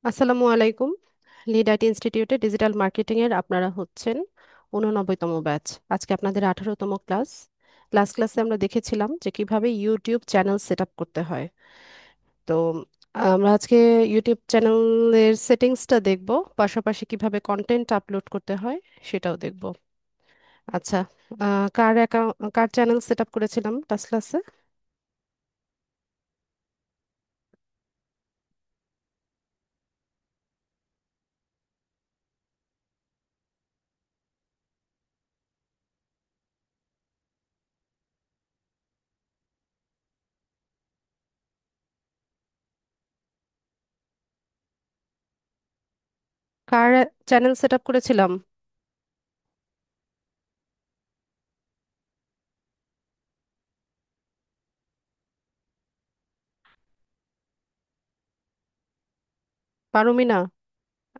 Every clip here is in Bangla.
আসসালামু আলাইকুম। লিড আইটি ইনস্টিটিউটে ডিজিটাল মার্কেটিং এর আপনারা হচ্ছেন 89তম ব্যাচ। আজকে আপনাদের 18তম ক্লাস। ক্লাসে আমরা দেখেছিলাম যে কিভাবে ইউটিউব চ্যানেল সেট আপ করতে হয়। তো আমরা আজকে ইউটিউব চ্যানেলের সেটিংসটা দেখব, পাশাপাশি কিভাবে কন্টেন্ট আপলোড করতে হয় সেটাও দেখব। আচ্ছা, কার চ্যানেল সেট আপ করেছিলাম ক্লাসে? কার চ্যানেল সেট আপ করেছিলাম? পারুমিনা,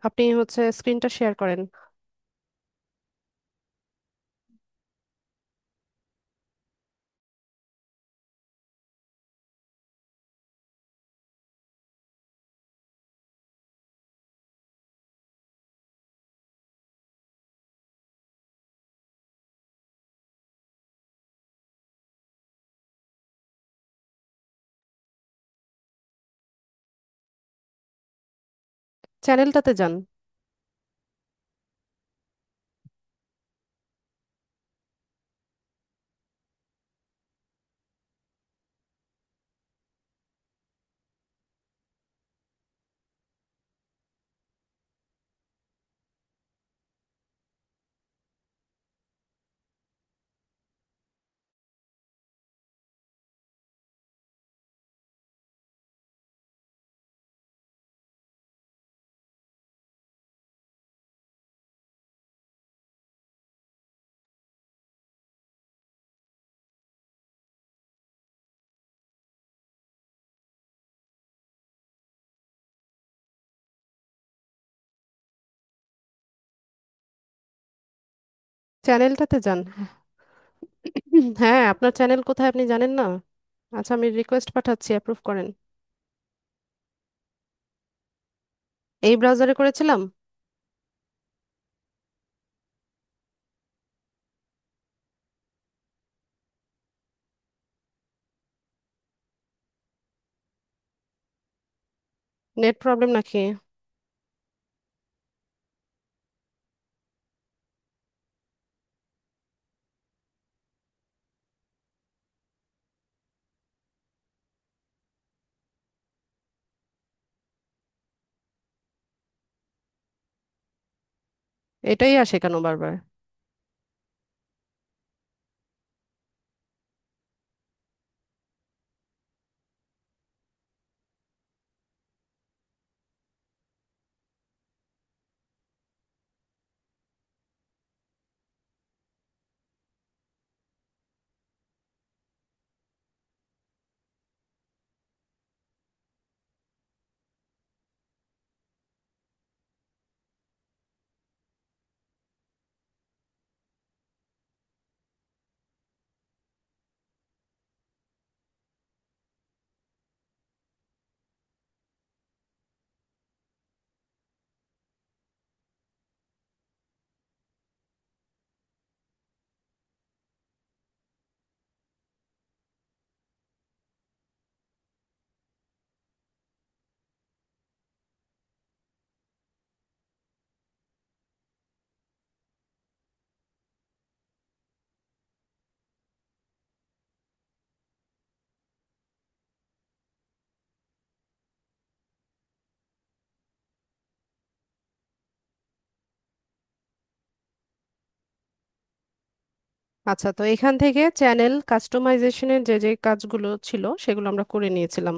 আপনি হচ্ছে স্ক্রিনটা শেয়ার করেন। চ্যানেলটাতে যান। চ্যানেলটাতে যান। হ্যাঁ, আপনার চ্যানেল কোথায় আপনি জানেন না? আচ্ছা, আমি রিকোয়েস্ট পাঠাচ্ছি, অ্যাপ্রুভ করেন। এই ব্রাউজারে করেছিলাম। নেট প্রবলেম নাকি? এটাই আসে কেন বারবার? আচ্ছা, তো এখান থেকে চ্যানেল কাস্টমাইজেশনের যে যে কাজগুলো ছিল সেগুলো আমরা করে নিয়েছিলাম।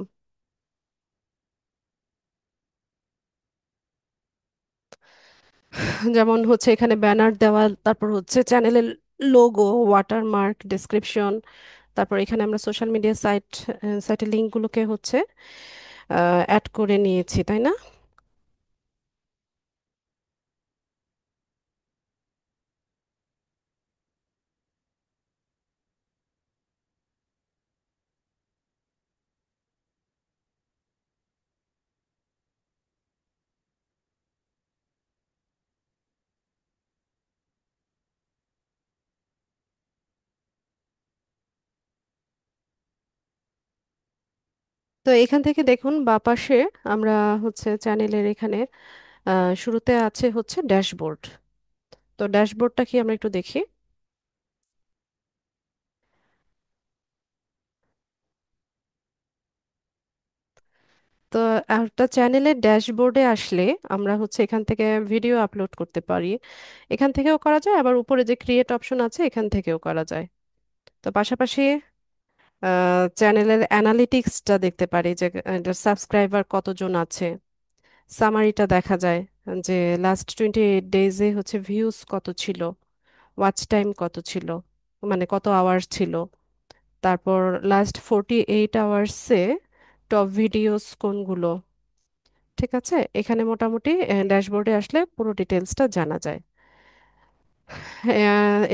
যেমন হচ্ছে এখানে ব্যানার দেওয়া, তারপর হচ্ছে চ্যানেলের লোগো, ওয়াটারমার্ক, ডেসক্রিপশন, তারপর এখানে আমরা সোশ্যাল মিডিয়া সাইটের লিঙ্কগুলোকে হচ্ছে অ্যাড করে নিয়েছি, তাই না? তো এখান থেকে দেখুন বা পাশে আমরা হচ্ছে চ্যানেলের এখানে শুরুতে আছে হচ্ছে ড্যাশবোর্ড। তো ড্যাশবোর্ডটা কি আমরা একটু দেখি। তো একটা চ্যানেলের ড্যাশবোর্ডে আসলে আমরা হচ্ছে এখান থেকে ভিডিও আপলোড করতে পারি। এখান থেকেও করা যায়, আবার উপরে যে ক্রিয়েট অপশন আছে এখান থেকেও করা যায়। তো পাশাপাশি চ্যানেলের অ্যানালিটিক্সটা দেখতে পারি যে সাবস্ক্রাইবার কতজন আছে। সামারিটা দেখা যায় যে লাস্ট 28 ডেজে হচ্ছে ভিউজ কত ছিল, ওয়াচ টাইম কত ছিল, মানে কত আওয়ার্স ছিল। তারপর লাস্ট 48 আওয়ার্সে টপ ভিডিওস কোনগুলো। ঠিক আছে, এখানে মোটামুটি ড্যাশবোর্ডে আসলে পুরো ডিটেলসটা জানা যায়।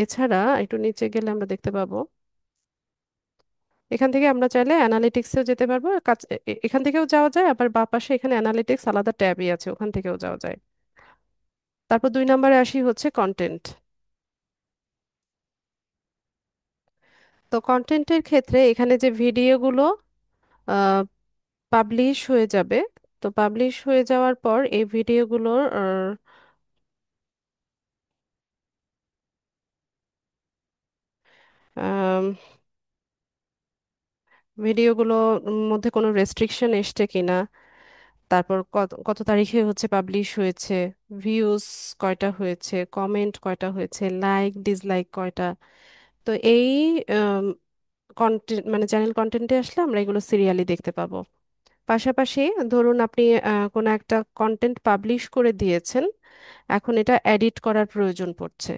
এছাড়া একটু নিচে গেলে আমরা দেখতে পাবো, এখান থেকে আমরা চাইলে অ্যানালিটিক্সেও যেতে পারবো। এখান থেকেও যাওয়া যায়, আবার বাঁ পাশে এখানে অ্যানালিটিক্স আলাদা ট্যাবই আছে, ওখান থেকেও যাওয়া যায়। তারপর 2 নম্বরে আসি হচ্ছে কন্টেন্ট। তো কন্টেন্টের ক্ষেত্রে এখানে যে ভিডিওগুলো পাবলিশ হয়ে যাবে, তো পাবলিশ হয়ে যাওয়ার পর এই ভিডিওগুলোর ভিডিওগুলোর মধ্যে কোনো রেস্ট্রিকশন এসছে কিনা, তারপর কত কত তারিখে হচ্ছে পাবলিশ হয়েছে, ভিউজ কয়টা হয়েছে, কমেন্ট কয়টা হয়েছে, লাইক ডিসলাইক কয়টা। তো এই কন্টেন্ট মানে চ্যানেল কন্টেন্টে আসলে আমরা এগুলো সিরিয়ালি দেখতে পাবো। পাশাপাশি ধরুন আপনি কোনো একটা কন্টেন্ট পাবলিশ করে দিয়েছেন, এখন এটা এডিট করার প্রয়োজন পড়ছে।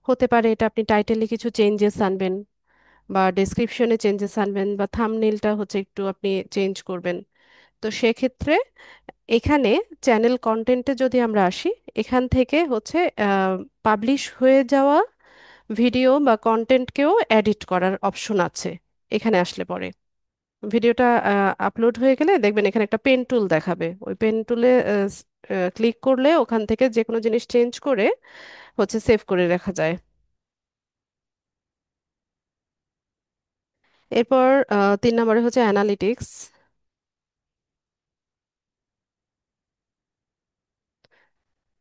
হতে পারে এটা আপনি টাইটেলে কিছু চেঞ্জেস আনবেন, বা ডেসক্রিপশনে চেঞ্জেস আনবেন, বা থাম্বনেইলটা হচ্ছে একটু আপনি চেঞ্জ করবেন। তো সেক্ষেত্রে এখানে চ্যানেল কন্টেন্টে যদি আমরা আসি, এখান থেকে হচ্ছে পাবলিশ হয়ে যাওয়া ভিডিও বা কন্টেন্টকেও এডিট করার অপশন আছে। এখানে আসলে পরে ভিডিওটা আপলোড হয়ে গেলে দেখবেন এখানে একটা পেন টুল দেখাবে, ওই পেন টুলে ক্লিক করলে ওখান থেকে যে কোনো জিনিস চেঞ্জ করে হচ্ছে সেভ করে রাখা যায়। এরপর 3 নম্বরে হচ্ছে অ্যানালিটিক্স।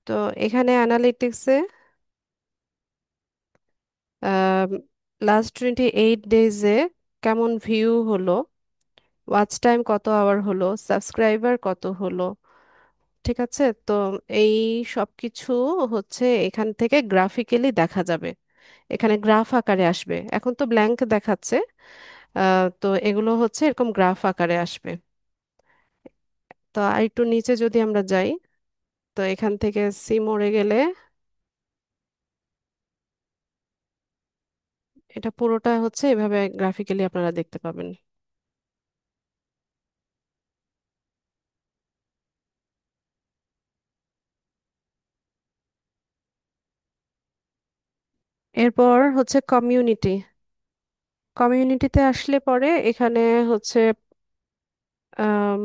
তো এখানে অ্যানালিটিক্সে লাস্ট 28 ডেজে কেমন ভিউ হলো, ওয়াচ টাইম কত আওয়ার হলো, সাবস্ক্রাইবার কত হলো। ঠিক আছে, তো এই সব কিছু হচ্ছে এখান থেকে গ্রাফিক্যালি দেখা যাবে, এখানে গ্রাফ আকারে আসবে। এখন তো ব্ল্যাঙ্ক দেখাচ্ছে, তো এগুলো হচ্ছে এরকম গ্রাফ আকারে আসবে। তো আর একটু নিচে যদি আমরা যাই, তো এখান থেকে সি মোড়ে গেলে এটা পুরোটা হচ্ছে এভাবে গ্রাফিক্যালি আপনারা দেখতে পাবেন। এরপর হচ্ছে কমিউনিটি। কমিউনিটিতে আসলে পরে এখানে হচ্ছে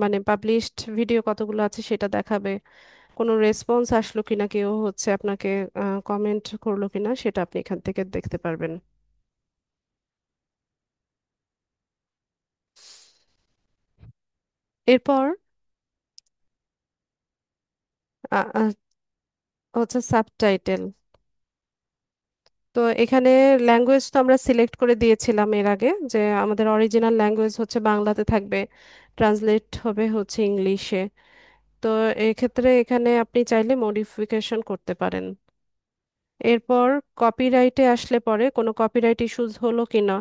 মানে পাবলিশড ভিডিও কতগুলো আছে সেটা দেখাবে, কোনো রেসপন্স আসলো কিনা, কেউ হচ্ছে আপনাকে কমেন্ট করলো কিনা সেটা আপনি এখান থেকে দেখতে পারবেন। এরপর আ- আ- হচ্ছে সাবটাইটেল। তো এখানে ল্যাঙ্গুয়েজ তো আমরা সিলেক্ট করে দিয়েছিলাম এর আগে, যে আমাদের অরিজিনাল ল্যাঙ্গুয়েজ হচ্ছে বাংলাতে থাকবে, ট্রান্সলেট হবে হচ্ছে ইংলিশে। তো এক্ষেত্রে এখানে আপনি চাইলে মডিফিকেশন করতে পারেন। এরপর কপিরাইটে আসলে পরে কোনো কপিরাইট ইস্যুজ হলো কিনা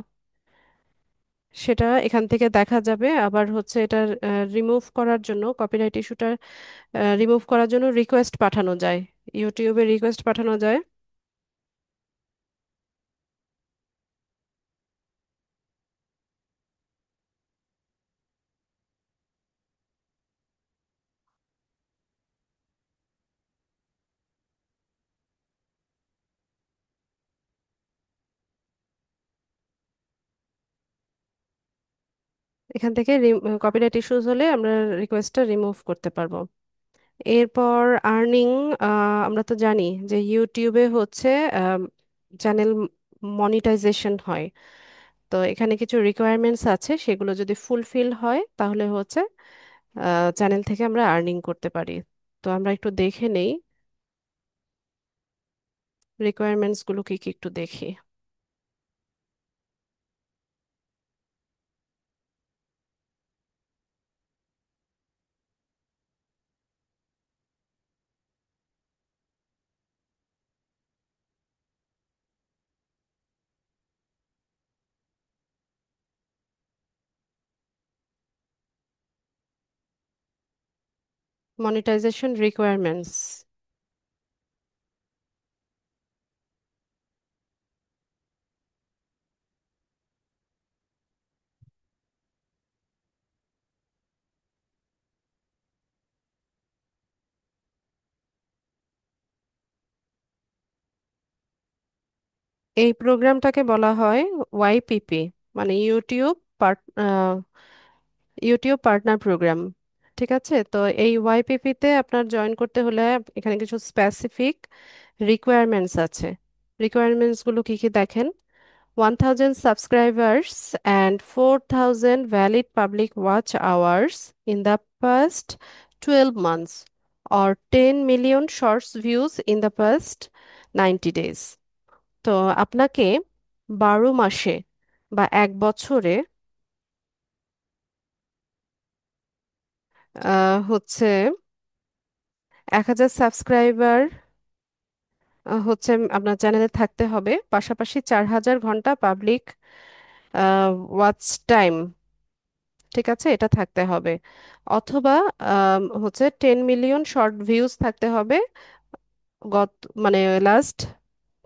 সেটা এখান থেকে দেখা যাবে। আবার হচ্ছে এটা রিমুভ করার জন্য, কপিরাইট ইস্যুটা রিমুভ করার জন্য রিকোয়েস্ট পাঠানো যায়, ইউটিউবে রিকোয়েস্ট পাঠানো যায়। এখান থেকে কপিরাইট ইস্যুস হলে আমরা রিকোয়েস্টটা রিমুভ করতে পারবো। এরপর আর্নিং, আমরা তো জানি যে ইউটিউবে হচ্ছে চ্যানেল মনিটাইজেশন হয়। তো এখানে কিছু রিকোয়ারমেন্টস আছে, সেগুলো যদি ফুলফিল হয় তাহলে হচ্ছে চ্যানেল থেকে আমরা আর্নিং করতে পারি। তো আমরা একটু দেখে নেই রিকোয়ারমেন্টস গুলো কি কি, একটু দেখি। Monetisation requirements. এই প্রোগ্রামটাকে বলা হয় ওয়াইপিপি, মানে ইউটিউব পার্টনার প্রোগ্রাম। ঠিক আছে, তো এই ওয়াইপিপি তে আপনার জয়েন করতে হলে এখানে কিছু স্পেসিফিক রিকোয়ারমেন্টস আছে। রিকোয়ারমেন্টস গুলো কি কি দেখেন: 1000 subscribers and 4000 valid public watch hours in the past 12 months, or 10 million shorts views in the past 90 days। তো আপনাকে 12 মাসে বা 1 বছরে হচ্ছে 1000 সাবস্ক্রাইবার হচ্ছে আপনার চ্যানেলে থাকতে হবে, পাশাপাশি 4000 ঘন্টা পাবলিক ওয়াচ টাইম, ঠিক আছে, এটা থাকতে হবে। অথবা হচ্ছে 10 মিলিয়ন শর্ট ভিউজ থাকতে হবে গত, মানে লাস্ট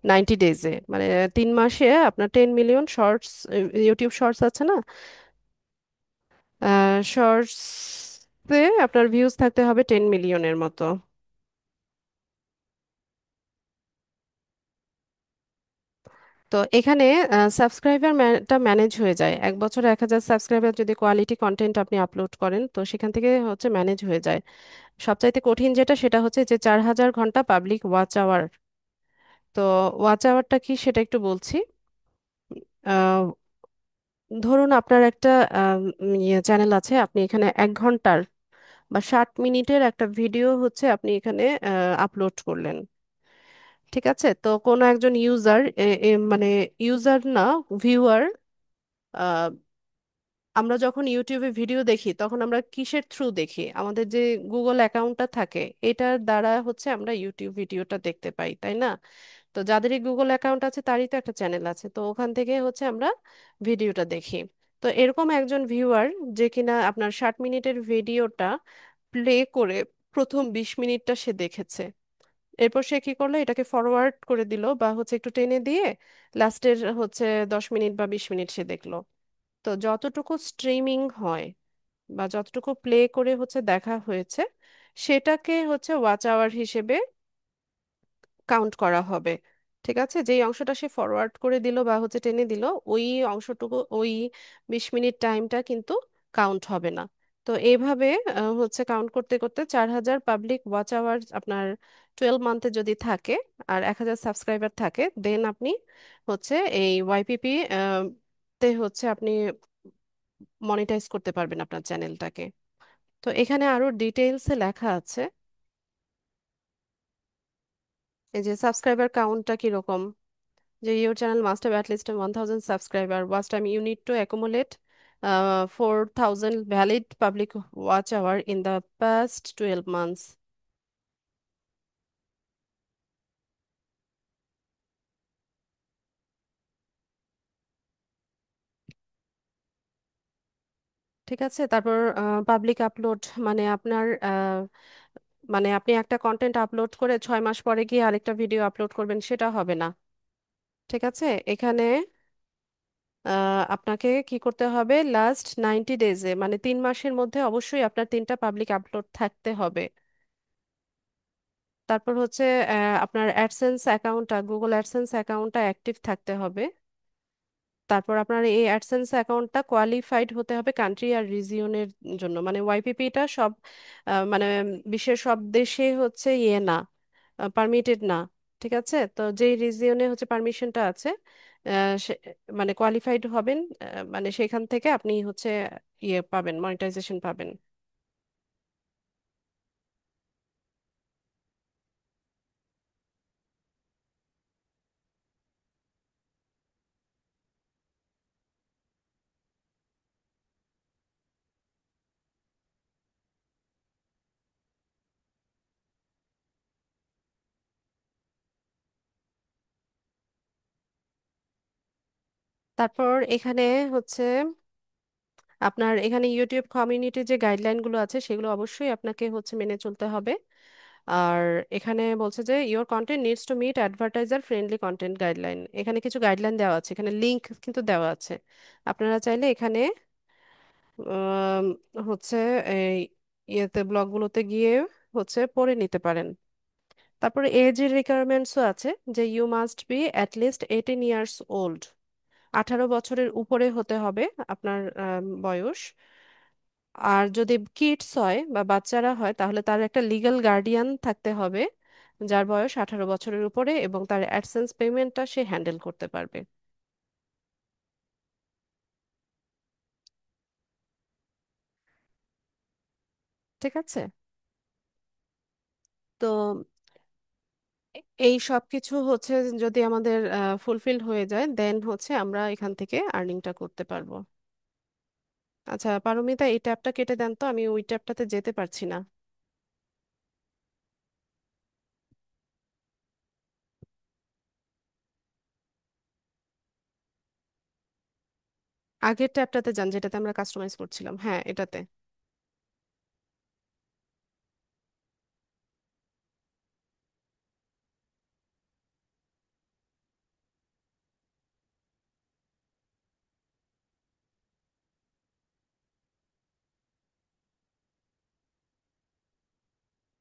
90 ডেজে, মানে 3 মাসে আপনার 10 মিলিয়ন শর্টস, ইউটিউব শর্টস আছে না, শর্টসে আপনার ভিউজ থাকতে হবে 10 মিলিয়নের মতো। তো এখানে সাবস্ক্রাইবারটা ম্যানেজ হয়ে যায়, 1 বছরে 1000 সাবস্ক্রাইবার যদি কোয়ালিটি কন্টেন্ট আপনি আপলোড করেন তো সেখান থেকে হচ্ছে ম্যানেজ হয়ে যায়। সবচাইতে কঠিন যেটা সেটা হচ্ছে যে 4000 ঘন্টা পাবলিক ওয়াচ আওয়ার। তো ওয়াচ আওয়ারটা কি সেটা একটু বলছি। আহ, ধরুন আপনার একটা চ্যানেল আছে, আপনি এখানে 1 ঘন্টার বা 60 মিনিটের একটা ভিডিও হচ্ছে আপনি এখানে আপলোড করলেন। ঠিক আছে, তো কোনো একজন ইউজার, মানে ইউজার না, ভিউয়ার, আমরা যখন ইউটিউবে ভিডিও দেখি তখন আমরা কিসের থ্রু দেখি? আমাদের যে গুগল অ্যাকাউন্টটা থাকে, এটার দ্বারা হচ্ছে আমরা ইউটিউব ভিডিওটা দেখতে পাই, তাই না? তো যাদেরই গুগল অ্যাকাউন্ট আছে তারই তো একটা চ্যানেল আছে, তো ওখান থেকে হচ্ছে আমরা ভিডিওটা দেখি। তো এরকম একজন ভিউয়ার যে কিনা আপনার 60 মিনিটের ভিডিওটা প্লে করে প্রথম 20 মিনিটটা সে দেখেছে, এরপর সে কি করলো, এটাকে ফরওয়ার্ড করে দিল বা হচ্ছে একটু টেনে দিয়ে লাস্টের হচ্ছে 10 মিনিট বা 20 মিনিট সে দেখলো। তো যতটুকু স্ট্রিমিং হয় বা যতটুকু প্লে করে হচ্ছে দেখা হয়েছে, সেটাকে হচ্ছে ওয়াচ আওয়ার হিসেবে কাউন্ট করা হবে। ঠিক আছে, যেই অংশটা সে ফরওয়ার্ড করে দিল বা হচ্ছে টেনে দিল, ওই অংশটুকু, ওই 20 মিনিট টাইমটা কিন্তু কাউন্ট হবে না। তো এইভাবে হচ্ছে কাউন্ট করতে করতে 4000 পাবলিক ওয়াচ আওয়ার আপনার 12 মান্থে যদি থাকে আর 1000 সাবস্ক্রাইবার থাকে, দেন আপনি হচ্ছে এই ওয়াইপিপি তে হচ্ছে আপনি মনিটাইজ করতে পারবেন আপনার চ্যানেলটাকে। তো এখানে আরো ডিটেইলসে লেখা আছে, এই যে সাবস্ক্রাইবার কাউন্টটা কিরকম, যে your channel must have at least 1000 subscriber. Watch time you need to accumulate 4000 valid public watch hour in the past 12 months। ঠিক আছে, তারপর পাবলিক আপলোড, মানে আপনার মানে আপনি একটা কন্টেন্ট আপলোড করে 6 মাস পরে গিয়ে আরেকটা ভিডিও আপলোড করবেন, সেটা হবে না। ঠিক আছে, এখানে আপনাকে কি করতে হবে, লাস্ট 90 ডেজে, মানে 3 মাসের মধ্যে অবশ্যই আপনার 3টা পাবলিক আপলোড থাকতে হবে। তারপর হচ্ছে আপনার অ্যাডসেন্স অ্যাকাউন্টটা, গুগল অ্যাডসেন্স অ্যাকাউন্টটা অ্যাক্টিভ থাকতে হবে। তারপর আপনার এই অ্যাডসেন্স অ্যাকাউন্টটা কোয়ালিফাইড হতে হবে কান্ট্রি আর রিজিয়নের জন্য, মানে ওয়াইপিপিটা সব মানে বিশ্বের সব দেশে হচ্ছে ইয়ে না, পারমিটেড না। ঠিক আছে, তো যেই রিজিয়নে হচ্ছে পারমিশনটা আছে মানে কোয়ালিফাইড হবেন, মানে সেখান থেকে আপনি হচ্ছে ইয়ে পাবেন, মনিটাইজেশন পাবেন। তারপর এখানে হচ্ছে আপনার এখানে ইউটিউব কমিউনিটি যে গাইডলাইনগুলো আছে সেগুলো অবশ্যই আপনাকে হচ্ছে মেনে চলতে হবে। আর এখানে বলছে যে your content needs to meet advertiser friendly content guideline, এখানে কিছু গাইডলাইন দেওয়া আছে, এখানে লিংক কিন্তু দেওয়া আছে। আপনারা চাইলে এখানে আম, হচ্ছে এই ইয়েতে ব্লগগুলোতে গিয়ে হচ্ছে পড়ে নিতে পারেন। তারপরে এজের রিকোয়ারমেন্টসও আছে, যে you must be at least 18 years old, 18 বছরের উপরে হতে হবে আপনার বয়স। আর যদি কিডস হয় বা বাচ্চারা হয় তাহলে তার একটা লিগ্যাল গার্ডিয়ান থাকতে হবে যার বয়স 18 বছরের উপরে, এবং তার অ্যাডসেন্স পেমেন্টটা সে হ্যান্ডেল করতে পারবে। ঠিক আছে। তো এই সব কিছু হচ্ছে যদি আমাদের ফুলফিল হয়ে যায়, দেন হচ্ছে আমরা এখান থেকে আর্নিংটা করতে পারবো। আচ্ছা পারমিতা, এই ট্যাবটা কেটে দেন তো, আমি ওই ট্যাবটাতে যেতে পারছি না। আগের ট্যাবটাতে যান যেটাতে আমরা কাস্টমাইজ করছিলাম, হ্যাঁ এটাতে।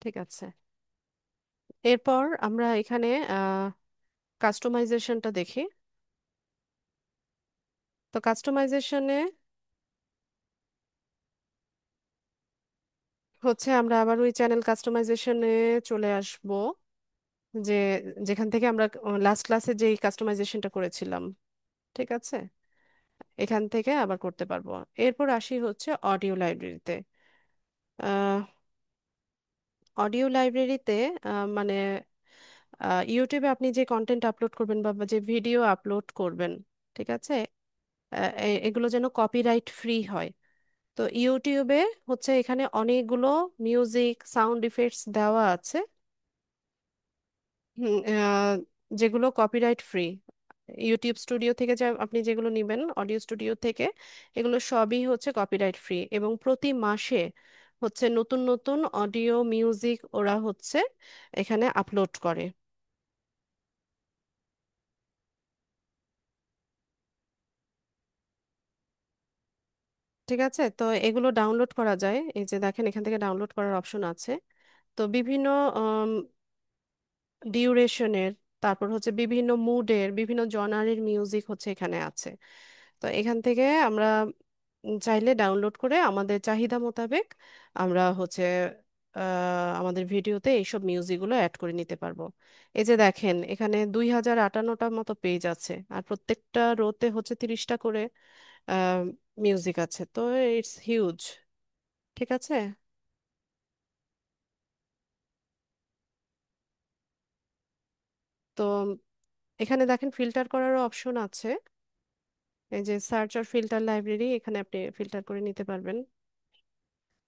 ঠিক আছে। এরপর আমরা এখানে কাস্টমাইজেশনটা দেখি। তো কাস্টমাইজেশনে হচ্ছে আমরা আবার ওই চ্যানেল কাস্টমাইজেশনে চলে আসব, যে যেখান থেকে আমরা লাস্ট ক্লাসে যেই কাস্টমাইজেশনটা করেছিলাম। ঠিক আছে, এখান থেকে আবার করতে পারবো। এরপর আসি হচ্ছে অডিও লাইব্রেরিতে। অডিও লাইব্রেরিতে মানে ইউটিউবে আপনি যে কন্টেন্ট আপলোড করবেন বা যে ভিডিও আপলোড করবেন, ঠিক আছে, এগুলো যেন কপিরাইট ফ্রি হয়। তো ইউটিউবে হচ্ছে এখানে অনেকগুলো মিউজিক সাউন্ড ইফেক্টস দেওয়া আছে, যেগুলো কপিরাইট ফ্রি। ইউটিউব স্টুডিও থেকে যা আপনি যেগুলো নেবেন অডিও স্টুডিও থেকে, এগুলো সবই হচ্ছে কপিরাইট ফ্রি, এবং প্রতি মাসে হচ্ছে নতুন নতুন অডিও মিউজিক ওরা হচ্ছে এখানে আপলোড করে। ঠিক আছে, তো এগুলো ডাউনলোড করা যায়, এই যে দেখেন এখান থেকে ডাউনলোড করার অপশন আছে। তো বিভিন্ন ডিউরেশনের, তারপর হচ্ছে বিভিন্ন মুডের, বিভিন্ন জনারের মিউজিক হচ্ছে এখানে আছে। তো এখান থেকে আমরা চাইলে ডাউনলোড করে আমাদের চাহিদা মোতাবেক আমরা হচ্ছে আমাদের ভিডিওতে এইসব মিউজিকগুলো অ্যাড করে নিতে পারবো। এই যে দেখেন এখানে 2058টা মতো পেজ আছে, আর প্রত্যেকটা রোতে হচ্ছে 30টা করে মিউজিক আছে, তো ইটস হিউজ। ঠিক আছে। তো এখানে দেখেন ফিল্টার করারও অপশন আছে, এই যে সার্চ আর ফিল্টার লাইব্রেরি, এখানে আপনি ফিল্টার করে নিতে পারবেন।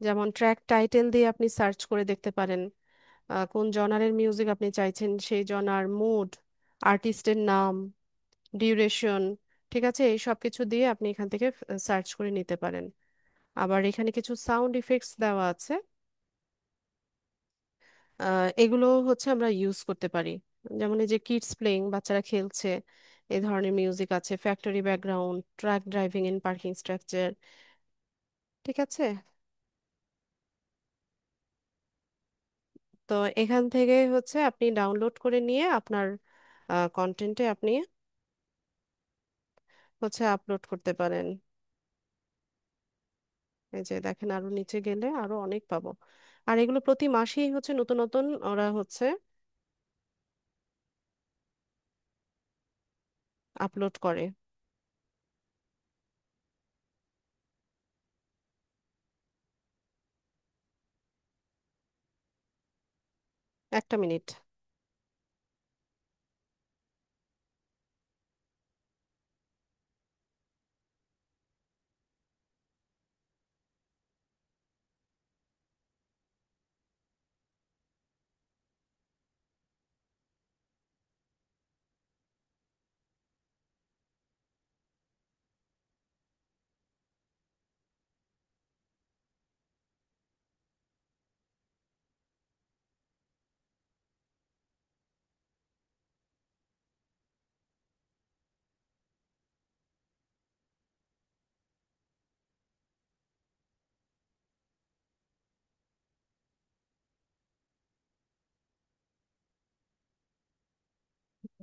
যেমন ট্র্যাক টাইটেল দিয়ে আপনি সার্চ করে দেখতে পারেন কোন জনারের মিউজিক আপনি চাইছেন, সেই জনার, মুড, আর্টিস্টের নাম, ডিউরেশন। ঠিক আছে, এই সব কিছু দিয়ে আপনি এখান থেকে সার্চ করে নিতে পারেন। আবার এখানে কিছু সাউন্ড ইফেক্টস দেওয়া আছে, এগুলো হচ্ছে আমরা ইউজ করতে পারি। যেমন এই যে কিডস প্লেইং, বাচ্চারা খেলছে, এই ধরনের মিউজিক আছে, factory background, truck driving in parking structure. ঠিক আছে। তো এখান থেকে হচ্ছে আপনি ডাউনলোড করে নিয়ে আপনার কন্টেন্টে আপনি হচ্ছে আপলোড করতে পারেন। এই যে দেখেন আরো নিচে গেলে আরো অনেক পাবো। আর এগুলো প্রতি মাসেই হচ্ছে নতুন নতুন ওরা হচ্ছে আপলোড করে। 1 মিনিট।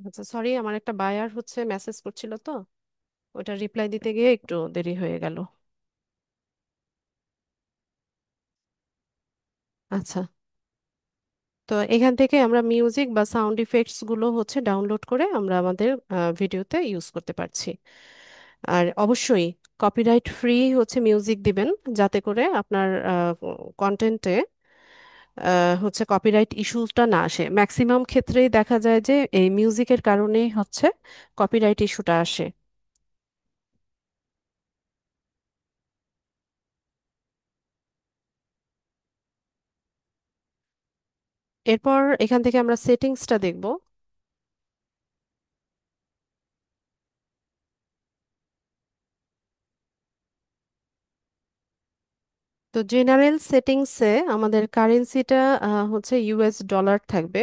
আচ্ছা, সরি, আমার একটা বায়ার হচ্ছে মেসেজ করছিল তো, ওটা রিপ্লাই দিতে গিয়ে একটু দেরি হয়ে গেল। আচ্ছা, তো এখান থেকে আমরা মিউজিক বা সাউন্ড ইফেক্টস গুলো হচ্ছে ডাউনলোড করে আমরা আমাদের ভিডিওতে ইউজ করতে পারছি। আর অবশ্যই কপিরাইট ফ্রি হচ্ছে মিউজিক দিবেন, যাতে করে আপনার কন্টেন্টে হচ্ছে কপিরাইট ইস্যুটা না আসে। ম্যাক্সিমাম ক্ষেত্রেই দেখা যায় যে এই মিউজিকের কারণেই হচ্ছে কপিরাইট ইস্যুটা আসে। এরপর এখান থেকে আমরা সেটিংসটা দেখব। তো জেনারেল সেটিংসে আমাদের কারেন্সিটা হচ্ছে ইউএস ডলার থাকবে।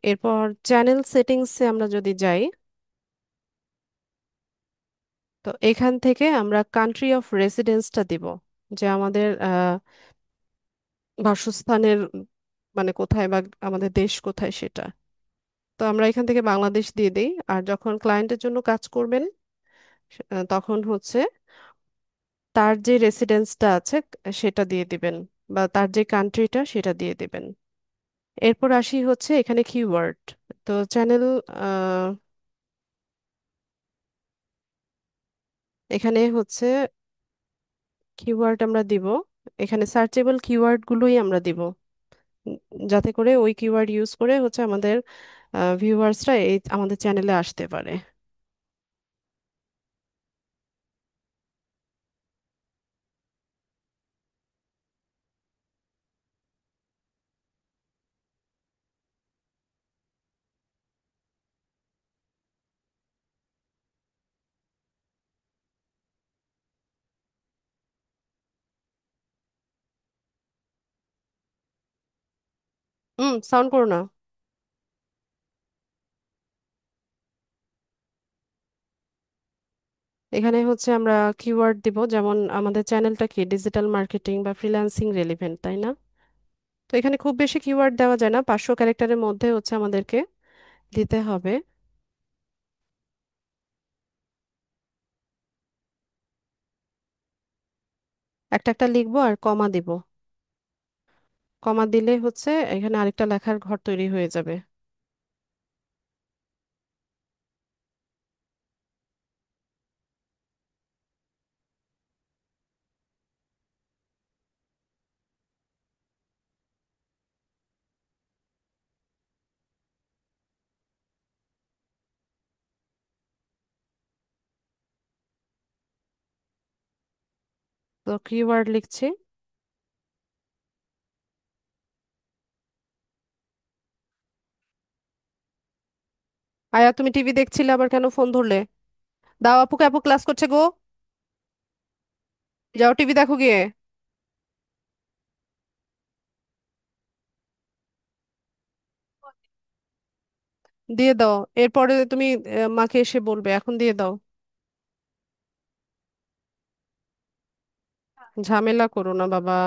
এরপর চ্যানেল সেটিংসে আমরা যদি যাই, তো এখান থেকে আমরা কান্ট্রি অফ রেসিডেন্সটা দিব, যে আমাদের বাসস্থানের মানে কোথায়, বা আমাদের দেশ কোথায় সেটা। তো আমরা এখান থেকে বাংলাদেশ দিয়ে দিই। আর যখন ক্লায়েন্টের জন্য কাজ করবেন, তখন হচ্ছে তার যে রেসিডেন্সটা আছে সেটা দিয়ে দিবেন, বা তার যে কান্ট্রিটা সেটা দিয়ে দিবেন। এরপর আসি হচ্ছে এখানে কিওয়ার্ড। তো চ্যানেল, এখানে হচ্ছে কিওয়ার্ড আমরা দিব, এখানে সার্চেবল কিওয়ার্ড গুলোই আমরা দিব, উম, যাতে করে ওই কিওয়ার্ড ইউজ করে হচ্ছে আমাদের ভিউয়ার্সরা এই আমাদের চ্যানেলে আসতে পারে। সাউন্ড করো না। এখানে হচ্ছে আমরা কিওয়ার্ড দিব, যেমন আমাদের চ্যানেলটা কি ডিজিটাল মার্কেটিং বা ফ্রিল্যান্সিং রেলিভেন্ট, তাই না? তো এখানে খুব বেশি কিওয়ার্ড দেওয়া যায় না, 500 ক্যারেক্টারের মধ্যে হচ্ছে আমাদেরকে দিতে হবে। একটা একটা লিখবো আর কমা দিব। কমা দিলে হচ্ছে এখানে আরেকটা লেখার ঘর তৈরি হয়ে যাবে। তো কিওয়ার্ড লিখছি। আয়া, তুমি টিভি দেখছিলে, আবার কেন ফোন ধরলে? দাও আপুকে, আপু ক্লাস করছে গো। যাও টিভি দেখো গিয়ে। দিয়ে দাও। এরপরে তুমি মাকে এসে বলবে, এখন দিয়ে দাও। ঝামেলা করো না বাবা।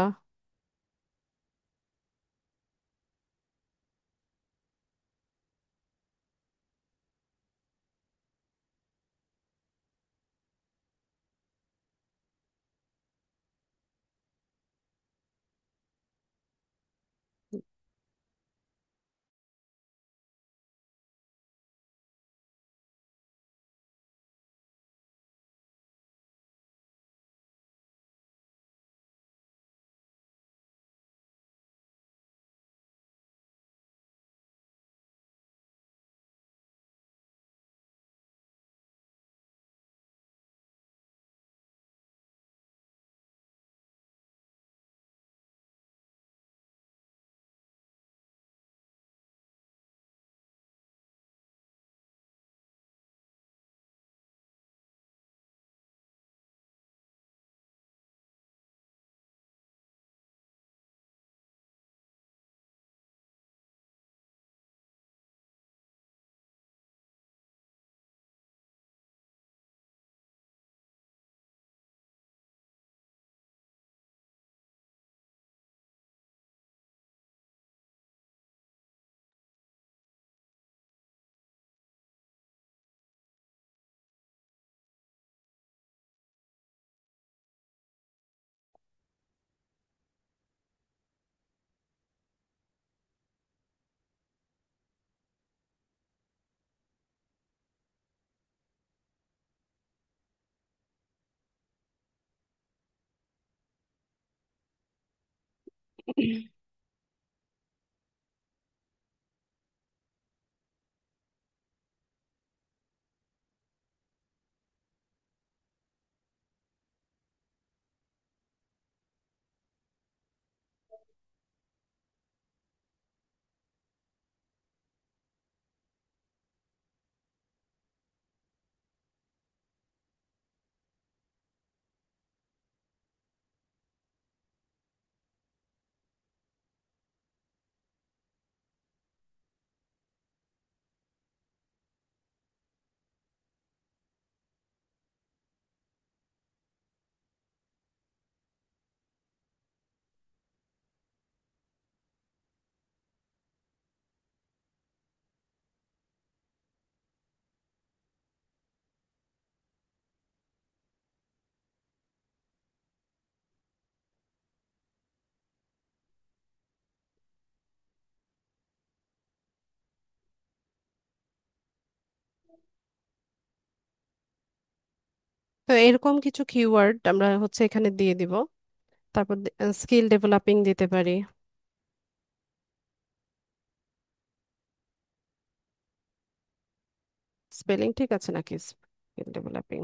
তো এরকম কিছু কিওয়ার্ড আমরা হচ্ছে এখানে দিয়ে দিব। তারপর স্কিল ডেভেলপিং দিতে পারি। স্পেলিং ঠিক আছে নাকি? Skill developing.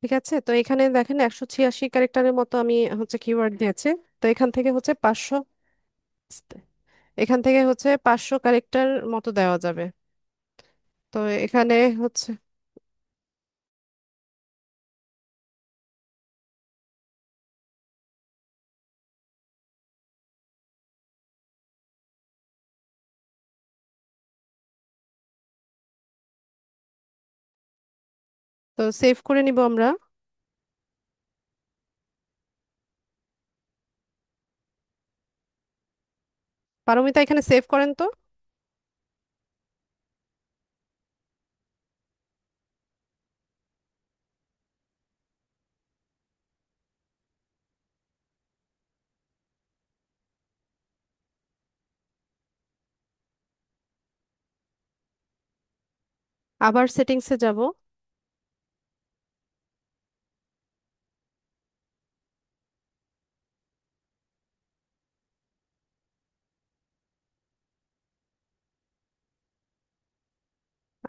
ঠিক আছে, তো এখানে দেখেন 186 ক্যারেক্টারের মতো আমি হচ্ছে কিওয়ার্ড দিয়েছে। তো এখান থেকে হচ্ছে 500, এখান থেকে হচ্ছে 500 ক্যারেক্টার মতো দেওয়া যাবে। তো এখানে হচ্ছে, তো সেভ করে নিব আমরা। পারমিতা এখানে সেভ করেন তো। আবার সেটিংসে যাব।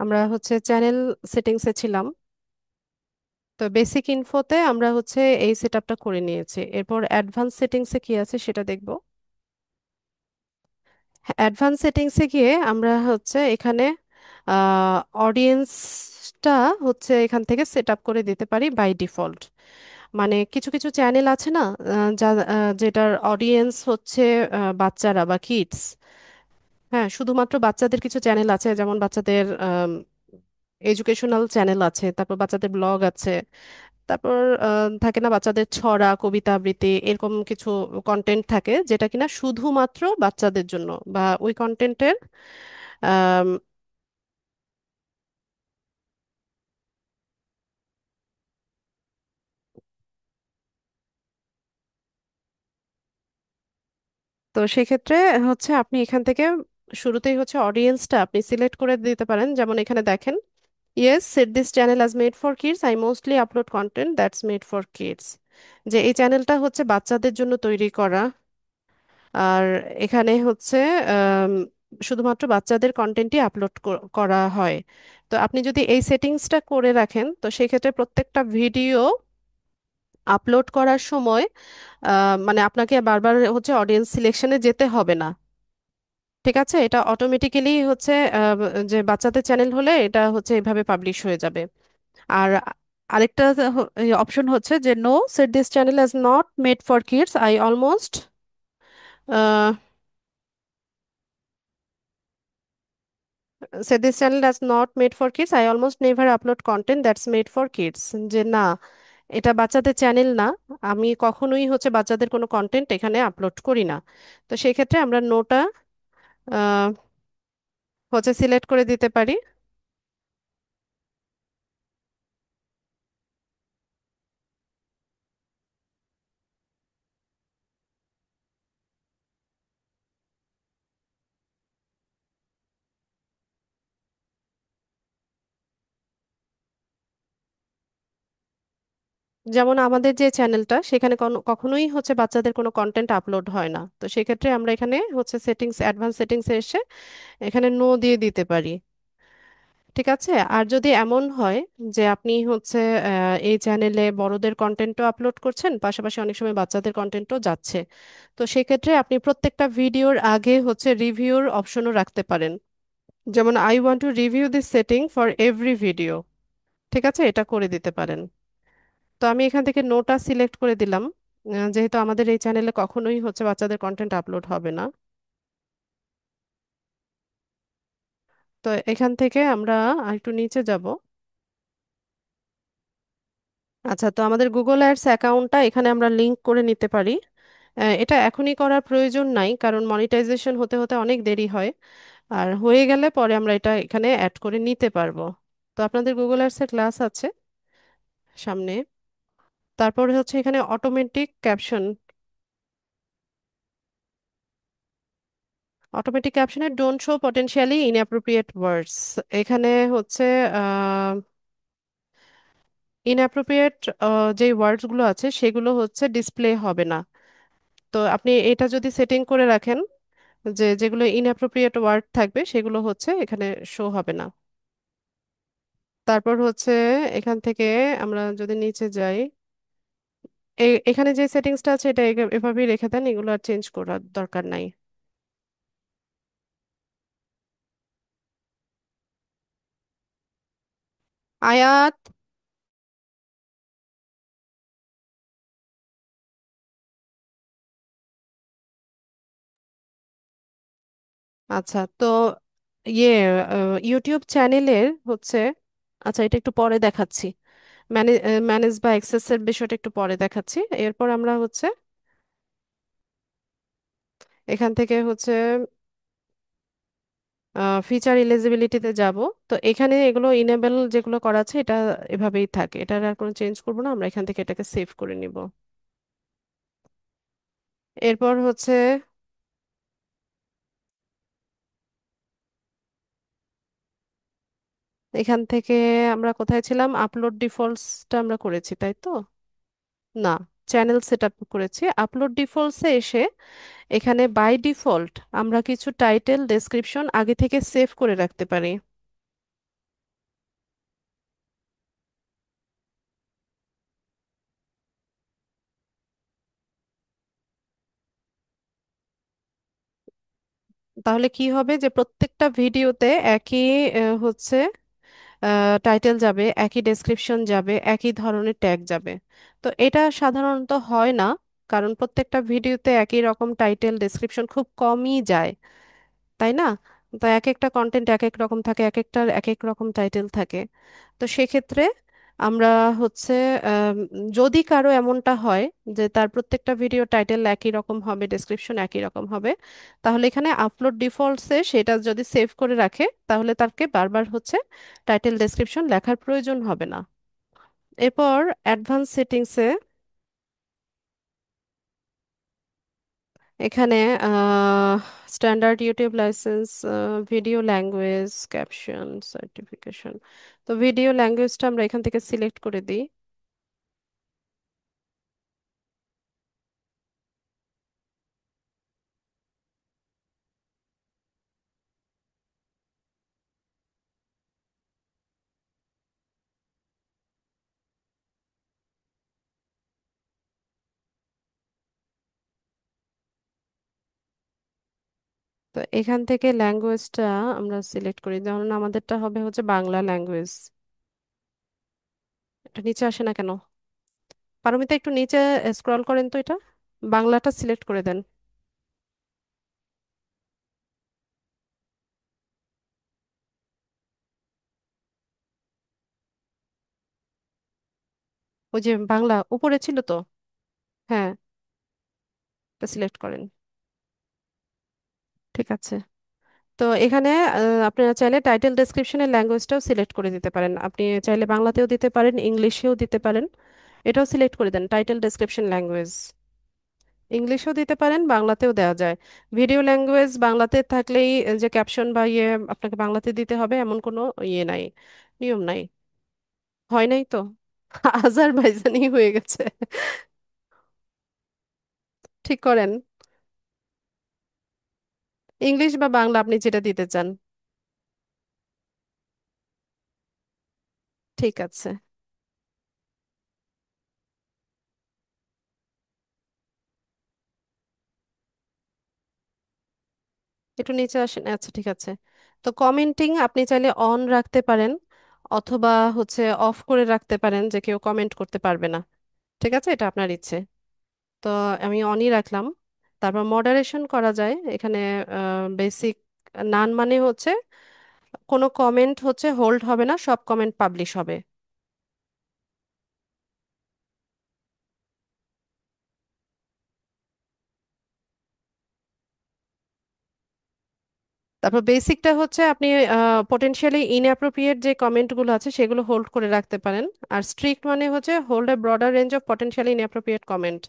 আমরা হচ্ছে চ্যানেল সেটিংসে ছিলাম। তো বেসিক ইনফোতে আমরা হচ্ছে এই সেটআপটা করে নিয়েছি। এরপর অ্যাডভান্স সেটিংসে কি আছে সেটা দেখব। অ্যাডভান্স সেটিংসে গিয়ে আমরা হচ্ছে এখানে অডিয়েন্সটা হচ্ছে এখান থেকে সেট আপ করে দিতে পারি বাই ডিফল্ট। মানে কিছু কিছু চ্যানেল আছে না, যেটার অডিয়েন্স হচ্ছে বাচ্চারা বা কিডস। হ্যাঁ, শুধুমাত্র বাচ্চাদের কিছু চ্যানেল আছে, যেমন বাচ্চাদের এডুকেশনাল চ্যানেল আছে, তারপর বাচ্চাদের ব্লগ আছে, তারপর থাকে না বাচ্চাদের ছড়া কবিতা আবৃত্তি এরকম কিছু কন্টেন্ট থাকে যেটা কিনা শুধুমাত্র বাচ্চাদের জন্য, বা ওই কন্টেন্টের। তো সেক্ষেত্রে হচ্ছে আপনি এখান থেকে শুরুতেই হচ্ছে অডিয়েন্সটা আপনি সিলেক্ট করে দিতে পারেন, যেমন এখানে দেখেন, yes set this channel as made for kids, I mostly upload content that's made for kids. যে এই চ্যানেলটা হচ্ছে বাচ্চাদের জন্য তৈরি করা। আর এখানে হচ্ছে আম, শুধুমাত্র বাচ্চাদের কন্টেন্টই আপলোড করা হয়। তো আপনি যদি এই সেটিংসটা করে রাখেন, তো সেই ক্ষেত্রে প্রত্যেকটা ভিডিও আপলোড করার সময় মানে আপনাকে বারবার হচ্ছে অডিয়েন্স সিলেকশনে যেতে হবে না। ঠিক আছে, এটা অটোমেটিক্যালি হচ্ছে যে বাচ্চাদের চ্যানেল হলে এটা হচ্ছে এভাবে পাবলিশ হয়ে যাবে। আর আরেকটা অপশন হচ্ছে যে no set this channel is not made for kids, I almost set this channel is not made for kids, I almost never upload content that's made for kids. যে না, এটা বাচ্চাদের চ্যানেল না। আমি কখনোই হচ্ছে বাচ্চাদের কোনো কন্টেন্ট এখানে আপলোড করি না। তো সেই ক্ষেত্রে আমরা নোটা আহ, হচ্ছে সিলেক্ট করে দিতে পারি। যেমন আমাদের যে চ্যানেলটা সেখানে কখনোই হচ্ছে বাচ্চাদের কোনো কন্টেন্ট আপলোড হয় না। তো সেক্ষেত্রে আমরা এখানে হচ্ছে সেটিংস, অ্যাডভান্স সেটিংসে এসে এখানে নো দিয়ে দিতে পারি। ঠিক আছে। আর যদি এমন হয় যে আপনি হচ্ছে এই চ্যানেলে বড়দের কন্টেন্টও আপলোড করছেন, পাশাপাশি অনেক সময় বাচ্চাদের কন্টেন্টও যাচ্ছে, তো সেক্ষেত্রে আপনি প্রত্যেকটা ভিডিওর আগে হচ্ছে রিভিউর অপশনও রাখতে পারেন। যেমন I want to review this setting for every video. ঠিক আছে, এটা করে দিতে পারেন। তো আমি এখান থেকে নোটা সিলেক্ট করে দিলাম, যেহেতু আমাদের এই চ্যানেলে কখনোই হচ্ছে বাচ্চাদের কন্টেন্ট আপলোড হবে না। তো এখান থেকে আমরা একটু নিচে যাব। আচ্ছা, তো আমাদের গুগল অ্যাডস অ্যাকাউন্টটা এখানে আমরা লিংক করে নিতে পারি। এটা এখনই করার প্রয়োজন নাই, কারণ মনিটাইজেশন হতে হতে অনেক দেরি হয়। আর হয়ে গেলে পরে আমরা এটা এখানে অ্যাড করে নিতে পারবো। তো আপনাদের গুগল অ্যাডসের ক্লাস আছে সামনে। তারপরে হচ্ছে এখানে অটোমেটিক ক্যাপশন। অটোমেটিক ক্যাপশনে ডোন্ট শো পটেনশিয়ালি ইনঅ্যাপ্রোপ্রিয়েট ওয়ার্ডস। এখানে হচ্ছে ইনঅ্যাপ্রোপ্রিয়েট যে ওয়ার্ডসগুলো আছে সেগুলো হচ্ছে ডিসপ্লে হবে না। তো আপনি এটা যদি সেটিং করে রাখেন যে যেগুলো ইনঅ্যাপ্রোপ্রিয়েট ওয়ার্ড থাকবে সেগুলো হচ্ছে এখানে শো হবে না। তারপর হচ্ছে এখান থেকে আমরা যদি নিচে যাই, এখানে যে সেটিংসটা আছে এটা এভাবেই রেখে দেন, এগুলো আর চেঞ্জ করার দরকার নাই। আয়াত। আচ্ছা, তো ইয়ে ইউটিউব চ্যানেলের হচ্ছে, আচ্ছা এটা একটু পরে দেখাচ্ছি। ম্যানেজ বা অ্যাক্সেসের বিষয়টা একটু পরে দেখাচ্ছি। এরপর আমরা হচ্ছে এখান থেকে হচ্ছে ফিচার এলিজিবিলিটিতে যাব। তো এখানে এগুলো ইনেবল যেগুলো করা আছে এটা এভাবেই থাকে, এটার আর কোনো চেঞ্জ করবো না, আমরা এখান থেকে এটাকে সেভ করে নিব। এরপর হচ্ছে এখান থেকে আমরা কোথায় ছিলাম, আপলোড ডিফল্টসটা আমরা করেছি তাই তো? না, চ্যানেল সেট আপ করেছি। আপলোড ডিফল্টসে এসে এখানে বাই ডিফল্ট আমরা কিছু টাইটেল ডেসক্রিপশন আগে থেকে সেভ করে রাখতে পারি। তাহলে কি হবে যে প্রত্যেকটা ভিডিওতে একই হচ্ছে টাইটেল যাবে, একই ডেসক্রিপশন যাবে, একই ধরনের ট্যাগ যাবে। তো এটা সাধারণত হয় না, কারণ প্রত্যেকটা ভিডিওতে একই রকম টাইটেল ডেসক্রিপশন খুব কমই যায়, তাই না? তো এক একটা কন্টেন্ট এক এক রকম থাকে, এক একটার এক এক রকম টাইটেল থাকে। তো সেক্ষেত্রে আমরা হচ্ছে আম, যদি কারো এমনটা হয় যে তার প্রত্যেকটা ভিডিও টাইটেল একই রকম হবে, ডেসক্রিপশন একই রকম হবে, তাহলে এখানে আপলোড ডিফল্টসে সেটা যদি সেভ করে রাখে তাহলে তাকে বারবার হচ্ছে টাইটেল ডেসক্রিপশন লেখার প্রয়োজন হবে না। এরপর অ্যাডভান্স সেটিংসে এখানে standard YouTube licence, video language, caption, certification. তো ভিডিও ল্যাঙ্গুয়েজটা আমরা এখান থেকে সিলেক্ট করে দিই। তো এখান থেকে ল্যাঙ্গুয়েজটা আমরা সিলেক্ট করি, যেমন আমাদেরটা হবে হচ্ছে বাংলা ল্যাঙ্গুয়েজ। এটা নিচে আসে না কেন? পারমিতা একটু নিচে স্ক্রল করেন তো, এটা বাংলাটা সিলেক্ট করে দেন। ওই যে বাংলা উপরে ছিল তো। হ্যাঁ, সিলেক্ট করেন। ঠিক আছে। তো এখানে আপনারা চাইলে টাইটেল ডেসক্রিপশনের ল্যাঙ্গুয়েজটাও সিলেক্ট করে দিতে পারেন। আপনি চাইলে বাংলাতেও দিতে পারেন, ইংলিশেও দিতে পারেন। এটাও সিলেক্ট করে দেন, টাইটেল ডেসক্রিপশন ল্যাঙ্গুয়েজ। ইংলিশেও দিতে পারেন, বাংলাতেও দেওয়া যায়। ভিডিও ল্যাঙ্গুয়েজ বাংলাতে থাকলেই যে ক্যাপশন বা ইয়ে আপনাকে বাংলাতে দিতে হবে এমন কোনো ইয়ে নাই, নিয়ম নাই। হয় নাই তো। আজারবাইজানি হয়ে গেছে। ঠিক করেন। ইংলিশ বা বাংলা আপনি যেটা দিতে চান। ঠিক আছে। একটু নিচে আসেন, আচ্ছা ঠিক আছে। তো কমেন্টিং আপনি চাইলে অন রাখতে পারেন, অথবা হচ্ছে অফ করে রাখতে পারেন, যে কেউ কমেন্ট করতে পারবে না। ঠিক আছে, এটা আপনার ইচ্ছে। তো আমি অনই রাখলাম। তারপর মডারেশন করা যায় এখানে। বেসিক নান মানে হচ্ছে কোনো কমেন্ট হচ্ছে হোল্ড হবে না, সব কমেন্ট পাবলিশ হবে। তারপর বেসিকটা হচ্ছে আপনি পোটেনশিয়ালি ইনঅ্যাপ্রোপ্রিয়েট যে কমেন্টগুলো আছে সেগুলো হোল্ড করে রাখতে পারেন। আর স্ট্রিক্ট মানে হচ্ছে hold a broader range of potentially inappropriate comment.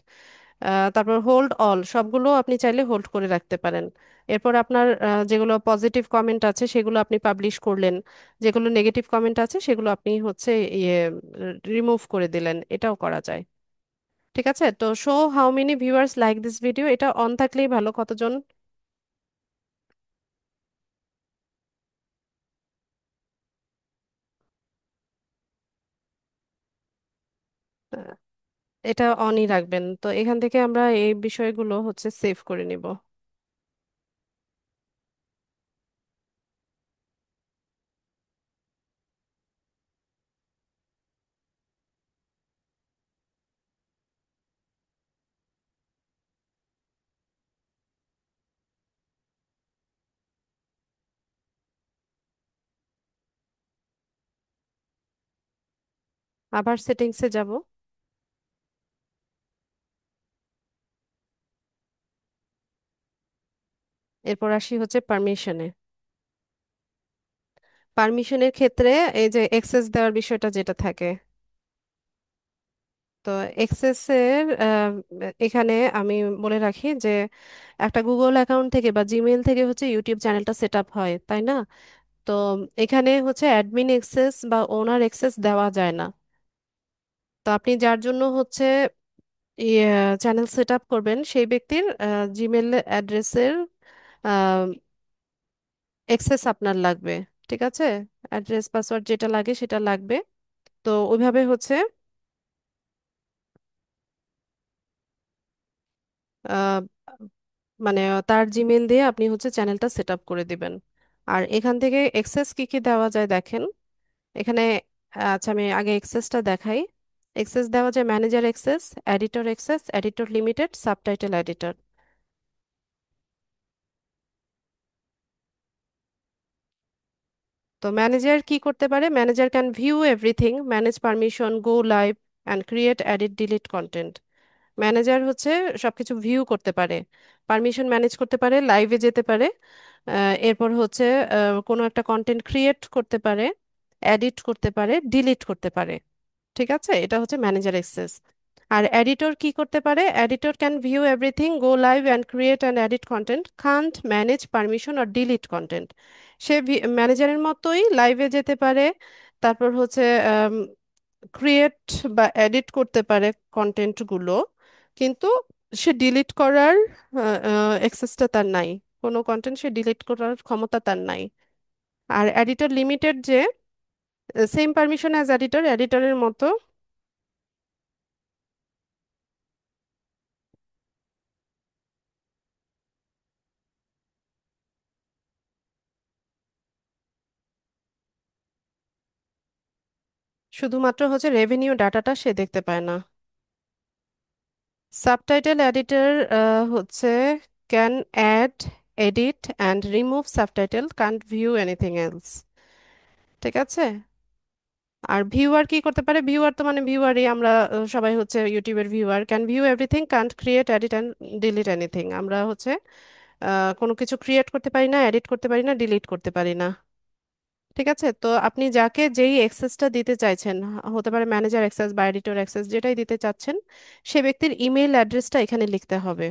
তারপর হোল্ড অল সবগুলো আপনি চাইলে হোল্ড করে রাখতে পারেন। এরপর আপনার যেগুলো পজিটিভ কমেন্ট আছে সেগুলো আপনি পাবলিশ করলেন, যেগুলো নেগেটিভ কমেন্ট আছে সেগুলো আপনি হচ্ছে ইয়ে রিমুভ করে দিলেন, এটাও করা যায়। ঠিক আছে, তো show how many viewers like this video, এটা অন থাকলেই ভালো। কতজন? আহ, এটা অনই রাখবেন। তো এখান থেকে আমরা এই বিষয়গুলো হচ্ছে সেভ করে নিব। আবার সেটিংসে যাব। এরপর আসি হচ্ছে পারমিশনে। পারমিশনের ক্ষেত্রে এই যে এক্সেস দেওয়ার বিষয়টা যেটা থাকে, তো এক্সেসের এখানে আমি বলে রাখি যে একটা গুগল অ্যাকাউন্ট থেকে বা জিমেইল থেকে হচ্ছে ইউটিউব চ্যানেলটা সেট আপ হয়, তাই না? তো এখানে হচ্ছে অ্যাডমিন অ্যাক্সেস বা ওনার অ্যাক্সেস দেওয়া যায় না। তো আপনি যার জন্য হচ্ছে চ্যানেল সেট আপ করবেন সেই ব্যক্তির জিমেল অ্যাড্রেসের অ্যাক্সেস আপনার লাগবে। ঠিক আছে, অ্যাড্রেস পাসওয়ার্ড যেটা লাগে সেটা লাগবে। তো ওইভাবে হচ্ছে আহ, মানে তার জিমেল দিয়ে আপনি হচ্ছে চ্যানেলটা সেট আপ করে দিবেন। আর এখান থেকে এক্সেস কি কি দেওয়া যায় দেখেন এখানে। আচ্ছা, আমি আগে এক্সেসটা দেখাই। এক্সেস দেওয়া যায় manager access, editor access, editor limited, subtitle editor. তো ম্যানেজার কি করতে পারে? Manager can view everything, manage permission, go live and create, edit, delete content. Manager হচ্ছে সবকিছু ভিউ করতে পারে, পারমিশন ম্যানেজ করতে পারে, লাইভে যেতে পারে, এরপর হচ্ছে কোনো একটা কন্টেন্ট ক্রিয়েট করতে পারে, এডিট করতে পারে, ডিলিট করতে পারে। ঠিক আছে, এটা হচ্ছে ম্যানেজার অ্যাক্সেস। আর এডিটর কি করতে পারে? Editor can view everything, go live and create and edit content, can't manage permission or delete content. সে ম্যানেজারের মতোই লাইভে যেতে পারে, তারপর হচ্ছে ক্রিয়েট বা এডিট করতে পারে কন্টেন্টগুলো, কিন্তু সে ডিলিট করার অ্যাক্সেসটা তার নাই। কোনো কন্টেন্ট সে ডিলিট করার ক্ষমতা তার নাই। আর এডিটর লিমিটেড যে সেম পারমিশন অ্যাজ এডিটর, এডিটরের মতো। শুধুমাত্র হচ্ছে রেভিনিউ ডাটাটা সে দেখতে পায় না। সাবটাইটেল এডিটর হচ্ছে can add, edit and remove subtitle, can't view anything else. ঠিক আছে। আর ভিউয়ার কি করতে পারে? ভিউয়ার তো মানে ভিউয়ারই আমরা, সবাই হচ্ছে ইউটিউবের viewer, can view everything, can't create, edit and delete anything. আমরা হচ্ছে কোনো কিছু ক্রিয়েট করতে পারি না, এডিট করতে পারি না, ডিলিট করতে পারি না। ঠিক আছে, তো আপনি যাকে যেই অ্যাক্সেসটা দিতে চাইছেন, হতে পারে ম্যানেজার অ্যাক্সেস বা এডিটর অ্যাক্সেস, যেটাই দিতে চাচ্ছেন, সে ব্যক্তির ইমেল অ্যাড্রেসটা এখানে লিখতে হবে।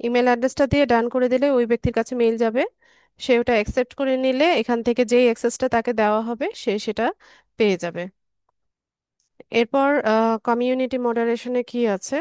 ইমেল অ্যাড্রেসটা দিয়ে ডান করে দিলে ওই ব্যক্তির কাছে মেইল যাবে। সে ওটা অ্যাকসেপ্ট করে নিলে এখান থেকে যেই অ্যাক্সেসটা তাকে দেওয়া হবে সে সেটা পেয়ে যাবে। এরপর কমিউনিটি মডারেশনে কি আছে?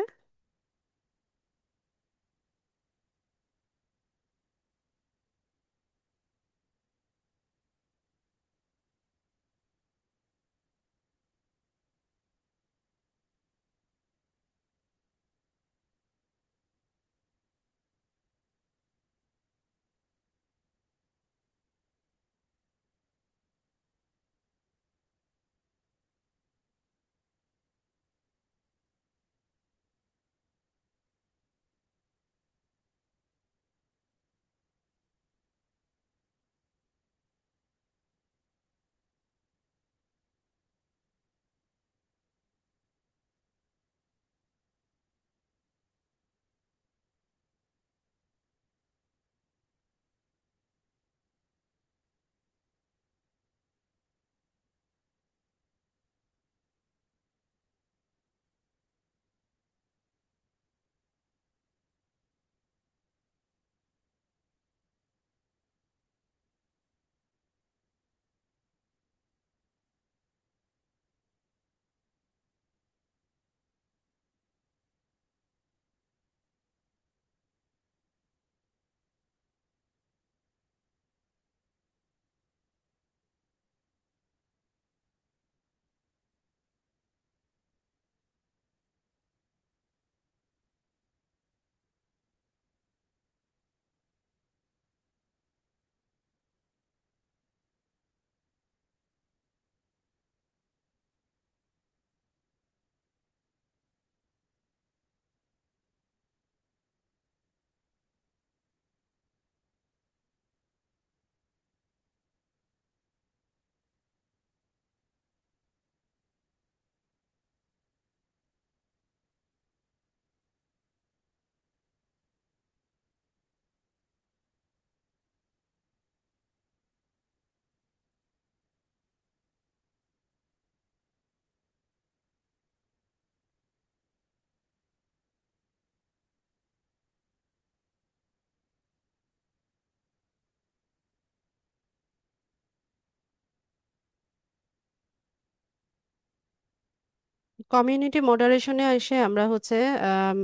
কমিউনিটি মডারেশনে এসে আমরা হচ্ছে আম,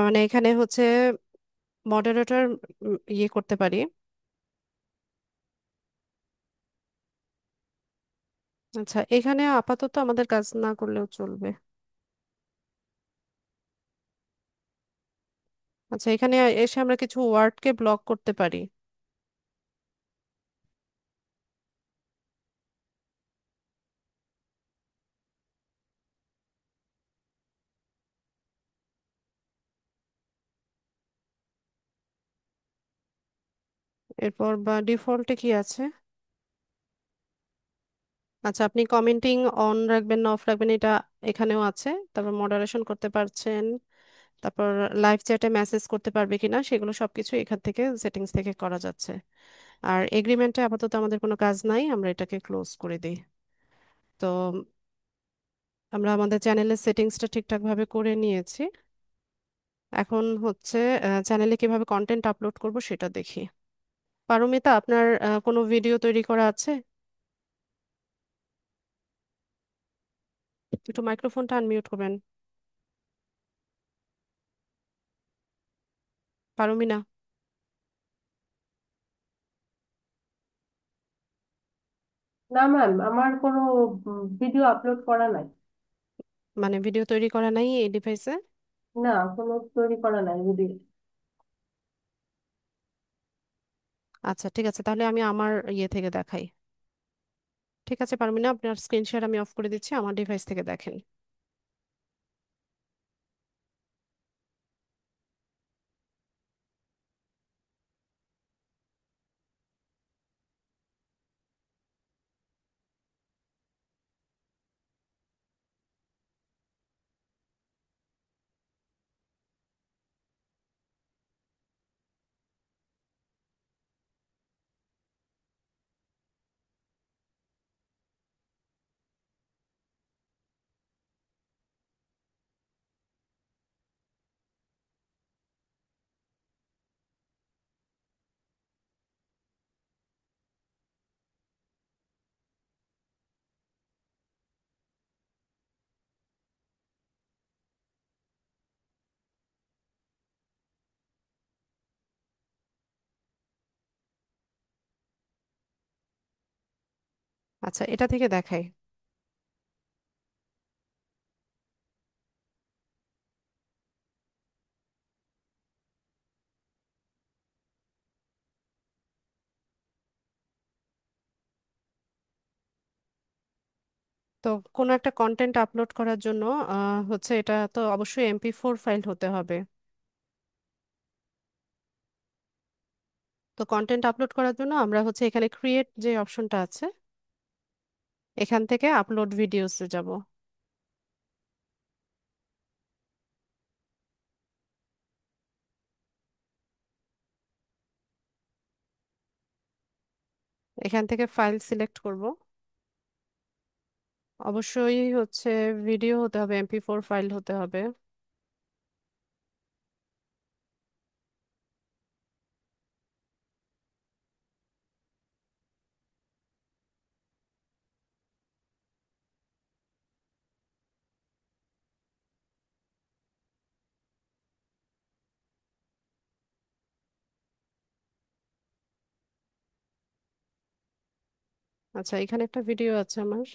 মানে এখানে হচ্ছে মডারেটর ইয়ে করতে পারি। আচ্ছা, এখানে আপাতত আমাদের কাজ না করলেও চলবে। আচ্ছা, এখানে এসে আমরা কিছু ওয়ার্ডকে ব্লক করতে পারি। এরপর বা ডিফল্টে কি আছে? আচ্ছা, আপনি কমেন্টিং অন রাখবেন না অফ রাখবেন এটা এখানেও আছে। তারপর মডারেশন করতে পারছেন, তারপর লাইভ চ্যাটে মেসেজ করতে পারবে কিনা সেগুলো সবকিছু এখান থেকে সেটিংস থেকে করা যাচ্ছে। আর এগ্রিমেন্টে আপাতত আমাদের কোনো কাজ নাই, আমরা এটাকে ক্লোজ করে দিই। তো আমরা আমাদের চ্যানেলের সেটিংসটা ঠিকঠাকভাবে করে নিয়েছি। এখন হচ্ছে চ্যানেলে কিভাবে কন্টেন্ট আপলোড করব সেটা দেখি। পারমিতা, আপনার কোনো ভিডিও তৈরি করা আছে? একটু মাইক্রোফোনটা আনমিউট করবেন। পারমিনা, না ম্যাম, আমার কোনো ভিডিও আপলোড করা নাই। মানে ভিডিও তৈরি করা নাই এই ডিভাইসে? না, কোনো তৈরি করা নাই ভিডিও। আচ্ছা, ঠিক আছে, তাহলে আমি আমার ইয়ে থেকে দেখাই। ঠিক আছে পারমিনা, আপনার স্ক্রিন শেয়ার আমি অফ করে দিচ্ছি, আমার ডিভাইস থেকে দেখেন। আচ্ছা, এটা থেকে দেখাই। তো কোনো একটা কন্টেন্ট আপলোড করার জন্য হচ্ছে এটা তো অবশ্যই MP4 ফাইল হতে হবে। তো কন্টেন্ট আপলোড করার জন্য আমরা হচ্ছে এখানে ক্রিয়েট যে অপশনটা আছে, এখান থেকে আপলোড ভিডিওসে যাব। এখান থেকে ফাইল সিলেক্ট করব। অবশ্যই হচ্ছে ভিডিও হতে হবে, MP4 ফাইল হতে হবে। আচ্ছা, এখানে একটা ভিডিও আছে আমার।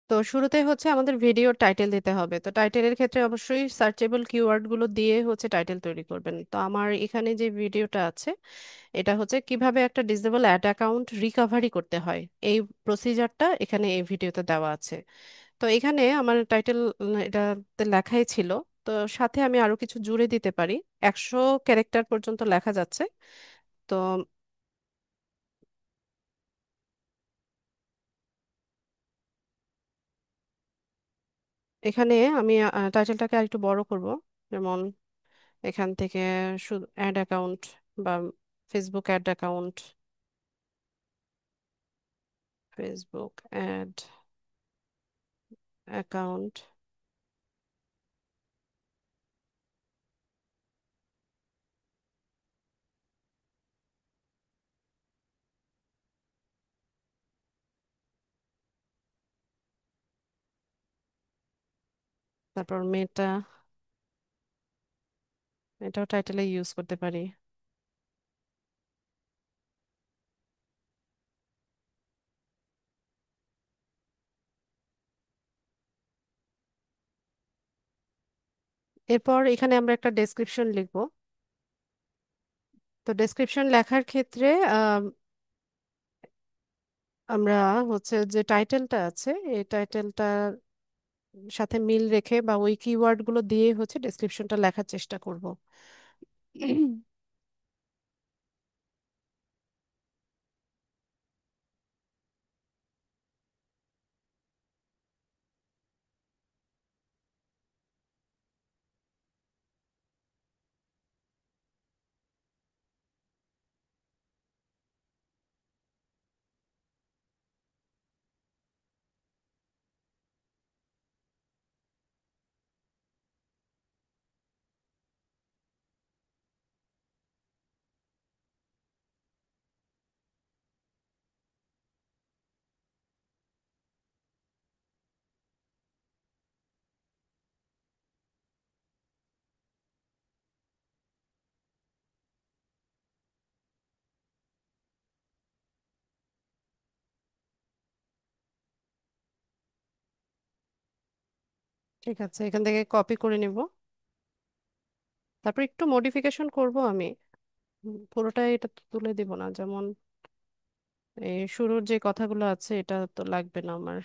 তো শুরুতে হচ্ছে আমাদের ভিডিও টাইটেল দিতে হবে। তো টাইটেলের ক্ষেত্রে অবশ্যই সার্চেবল কিওয়ার্ড গুলো দিয়ে হচ্ছে টাইটেল তৈরি করবেন। তো আমার এখানে যে ভিডিওটা আছে, এটা হচ্ছে কিভাবে একটা ডিসেবল অ্যাড অ্যাকাউন্ট রিকভারি করতে হয়, এই প্রসিজারটা এখানে এই ভিডিওতে দেওয়া আছে। তো এখানে আমার টাইটেল এটাতে লেখাই ছিল। তো সাথে আমি আরো কিছু জুড়ে দিতে পারি। 100 ক্যারেক্টার পর্যন্ত লেখা যাচ্ছে। তো এখানে আমি টাইটেলটাকে আরেকটু বড় করব। যেমন এখান থেকে শুধু অ্যাড অ্যাকাউন্ট বা Facebook ad account, Facebook ad account, তারপর মেটা, এটাও টাইটেলে ইউজ করতে পারি। এরপর এখানে আমরা একটা ডেসক্রিপশন লিখব। তো ডেসক্রিপশন লেখার ক্ষেত্রে আমরা হচ্ছে যে টাইটেলটা আছে, এই টাইটেলটার সাথে মিল রেখে বা ওই কিওয়ার্ড গুলো দিয়ে হচ্ছে ডেসক্রিপশনটা লেখার চেষ্টা করব। ঠিক আছে, এখান থেকে কপি করে নিব। তারপর একটু মডিফিকেশন করব আমি। পুরোটাই এটা তো তুলে দিব না, যেমন এই শুরুর যে কথাগুলো আছে এটা তো লাগবে না আমার।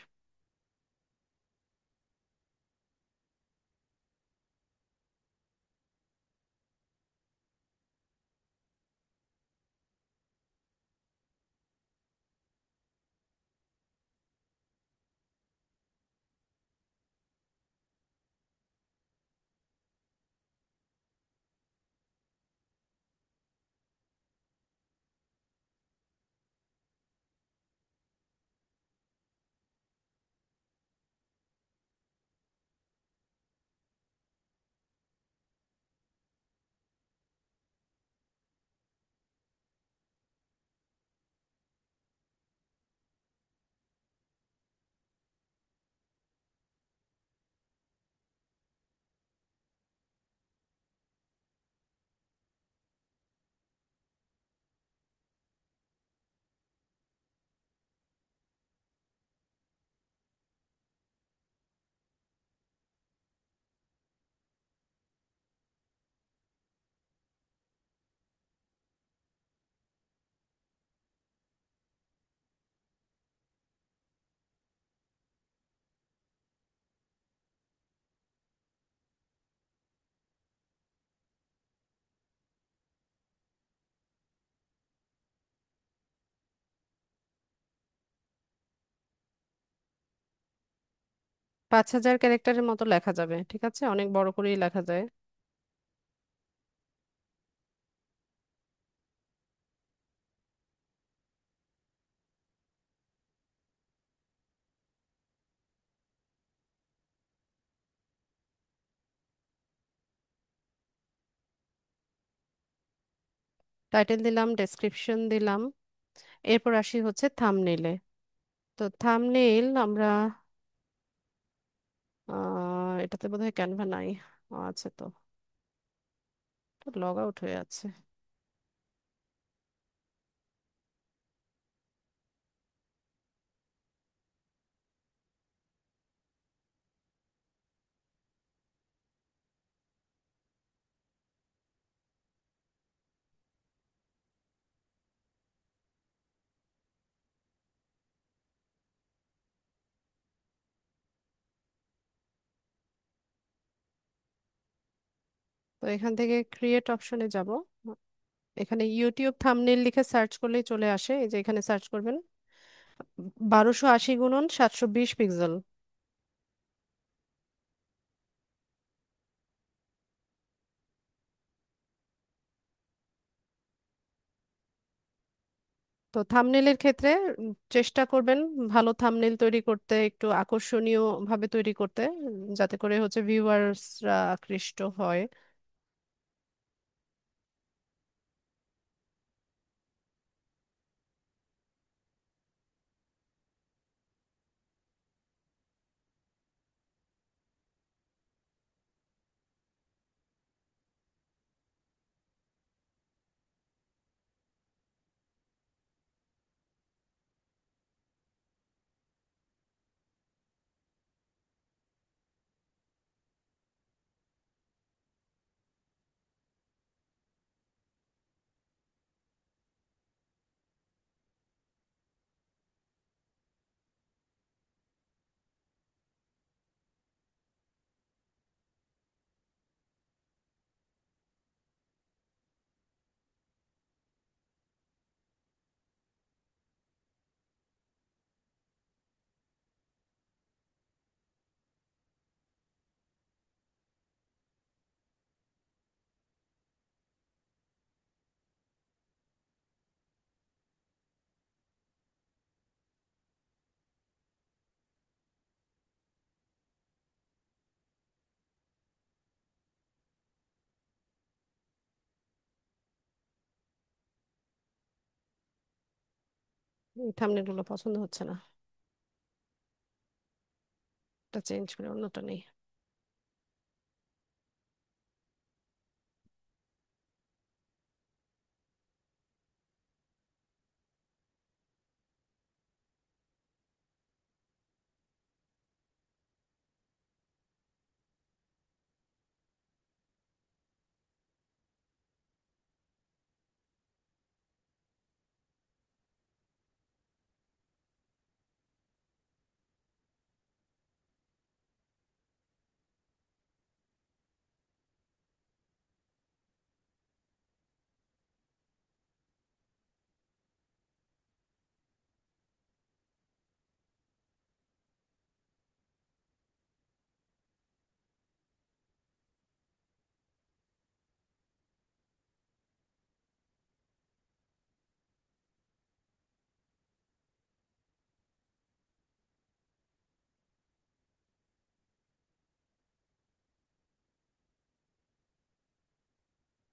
5,000 ক্যারেক্টারের মতো লেখা যাবে, ঠিক আছে, অনেক বড় করেই লেখা যায়। টাইটেল দিলাম, ডেসক্রিপশন দিলাম। এরপর আসি হচ্ছে থাম্বনেইলে। তো থাম্বনেইল আমরা এটাতে বোধহয় ক্যানভা নাই। আছে তো, লগ আউট হয়ে আছে। তো এখান থেকে ক্রিয়েট অপশনে যাব। এখানে ইউটিউব থাম্বনেইল লিখে সার্চ করলেই চলে আসে, এই যে এখানে সার্চ করবেন 1280 গুণন 720 পিক্সেল। তো থাম্বনেইলের ক্ষেত্রে চেষ্টা করবেন ভালো থাম্বনেইল তৈরি করতে, একটু আকর্ষণীয় ভাবে তৈরি করতে, যাতে করে হচ্ছে ভিউয়ার্সরা আকৃষ্ট হয়। থাম্বনেইল গুলো পছন্দ হচ্ছে না, এটা চেঞ্জ করে অন্যটা নেই।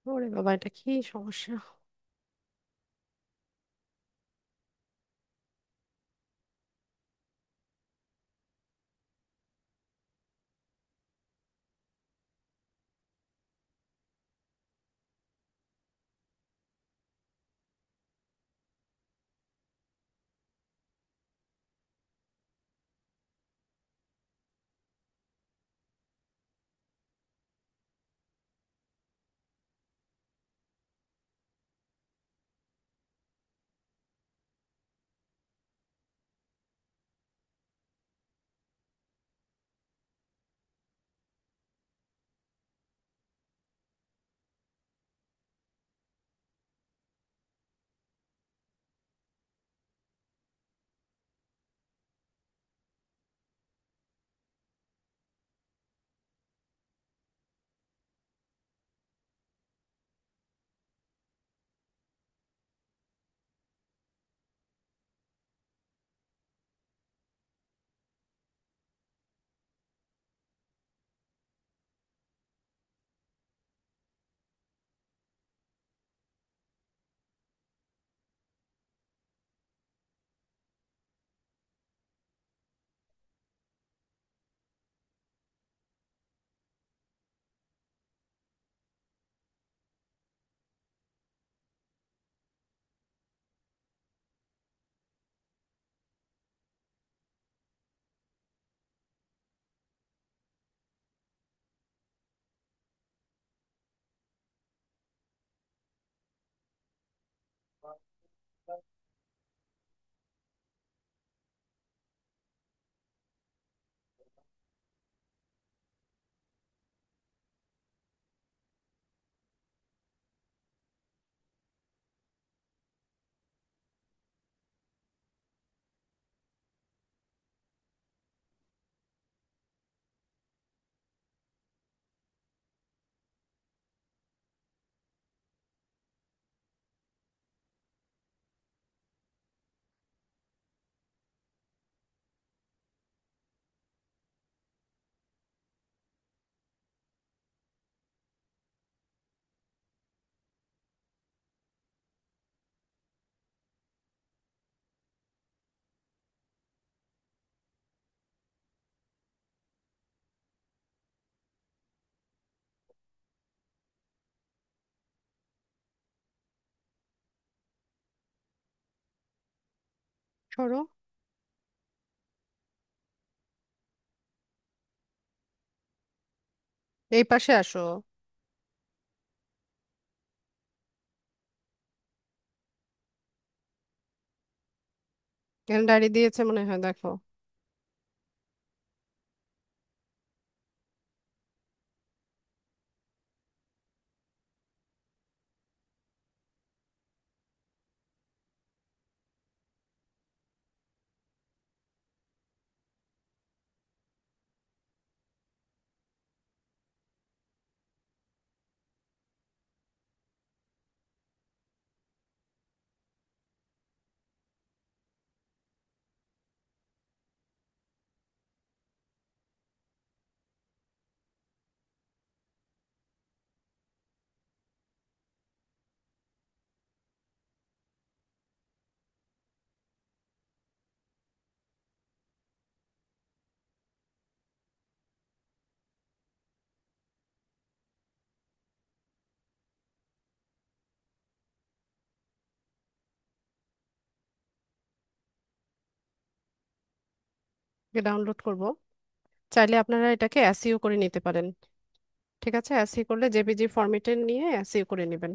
ওরে বাবা, এটা কি সমস্যা! সরো। এই পাশে আসো। এখানে ডায়েরি দিয়েছে মনে হয়, দেখো। ডাউনলোড করব। চাইলে আপনারা এটাকে এসইও করে নিতে পারেন। ঠিক আছে, এসইও করলে জেপিজি ফরম্যাটে নিয়ে এসইও করে নেবেন।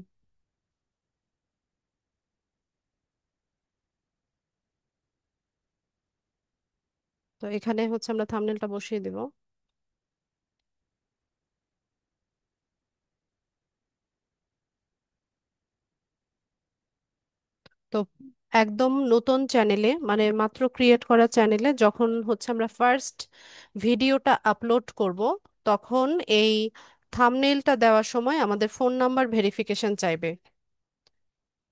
তো এখানে হচ্ছে আমরা থাম্বনেলটা বসিয়ে দিব। তো একদম নতুন চ্যানেলে, মানে মাত্র ক্রিয়েট করা চ্যানেলে যখন হচ্ছে আমরা ফার্স্ট ভিডিওটা আপলোড করব, তখন এই থাম্বনেইলটা দেওয়ার সময় আমাদের ফোন নাম্বার ভেরিফিকেশন চাইবে।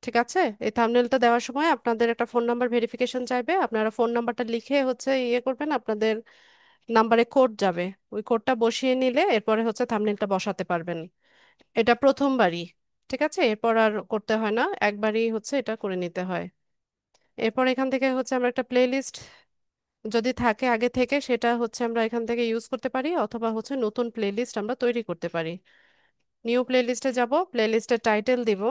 ঠিক আছে, এই থাম্বনেইলটা দেওয়ার সময় আপনাদের একটা ফোন নাম্বার ভেরিফিকেশন চাইবে। আপনারা ফোন নাম্বারটা লিখে হচ্ছে ইয়ে করবেন, আপনাদের নাম্বারে কোড যাবে। ওই কোডটা বসিয়ে নিলে এরপরে হচ্ছে থাম্বনেইলটা বসাতে পারবেন। এটা প্রথমবারই। ঠিক আছে, এরপর আর করতে হয় না, একবারই হচ্ছে এটা করে নিতে হয়। এরপর এখান থেকে হচ্ছে আমরা একটা প্লে লিস্ট যদি থাকে আগে থেকে, সেটা হচ্ছে আমরা এখান থেকে ইউজ করতে পারি, অথবা হচ্ছে নতুন প্লে লিস্ট আমরা তৈরি করতে পারি। নিউ প্লে লিস্টে যাব, প্লে লিস্টের টাইটেল দিব।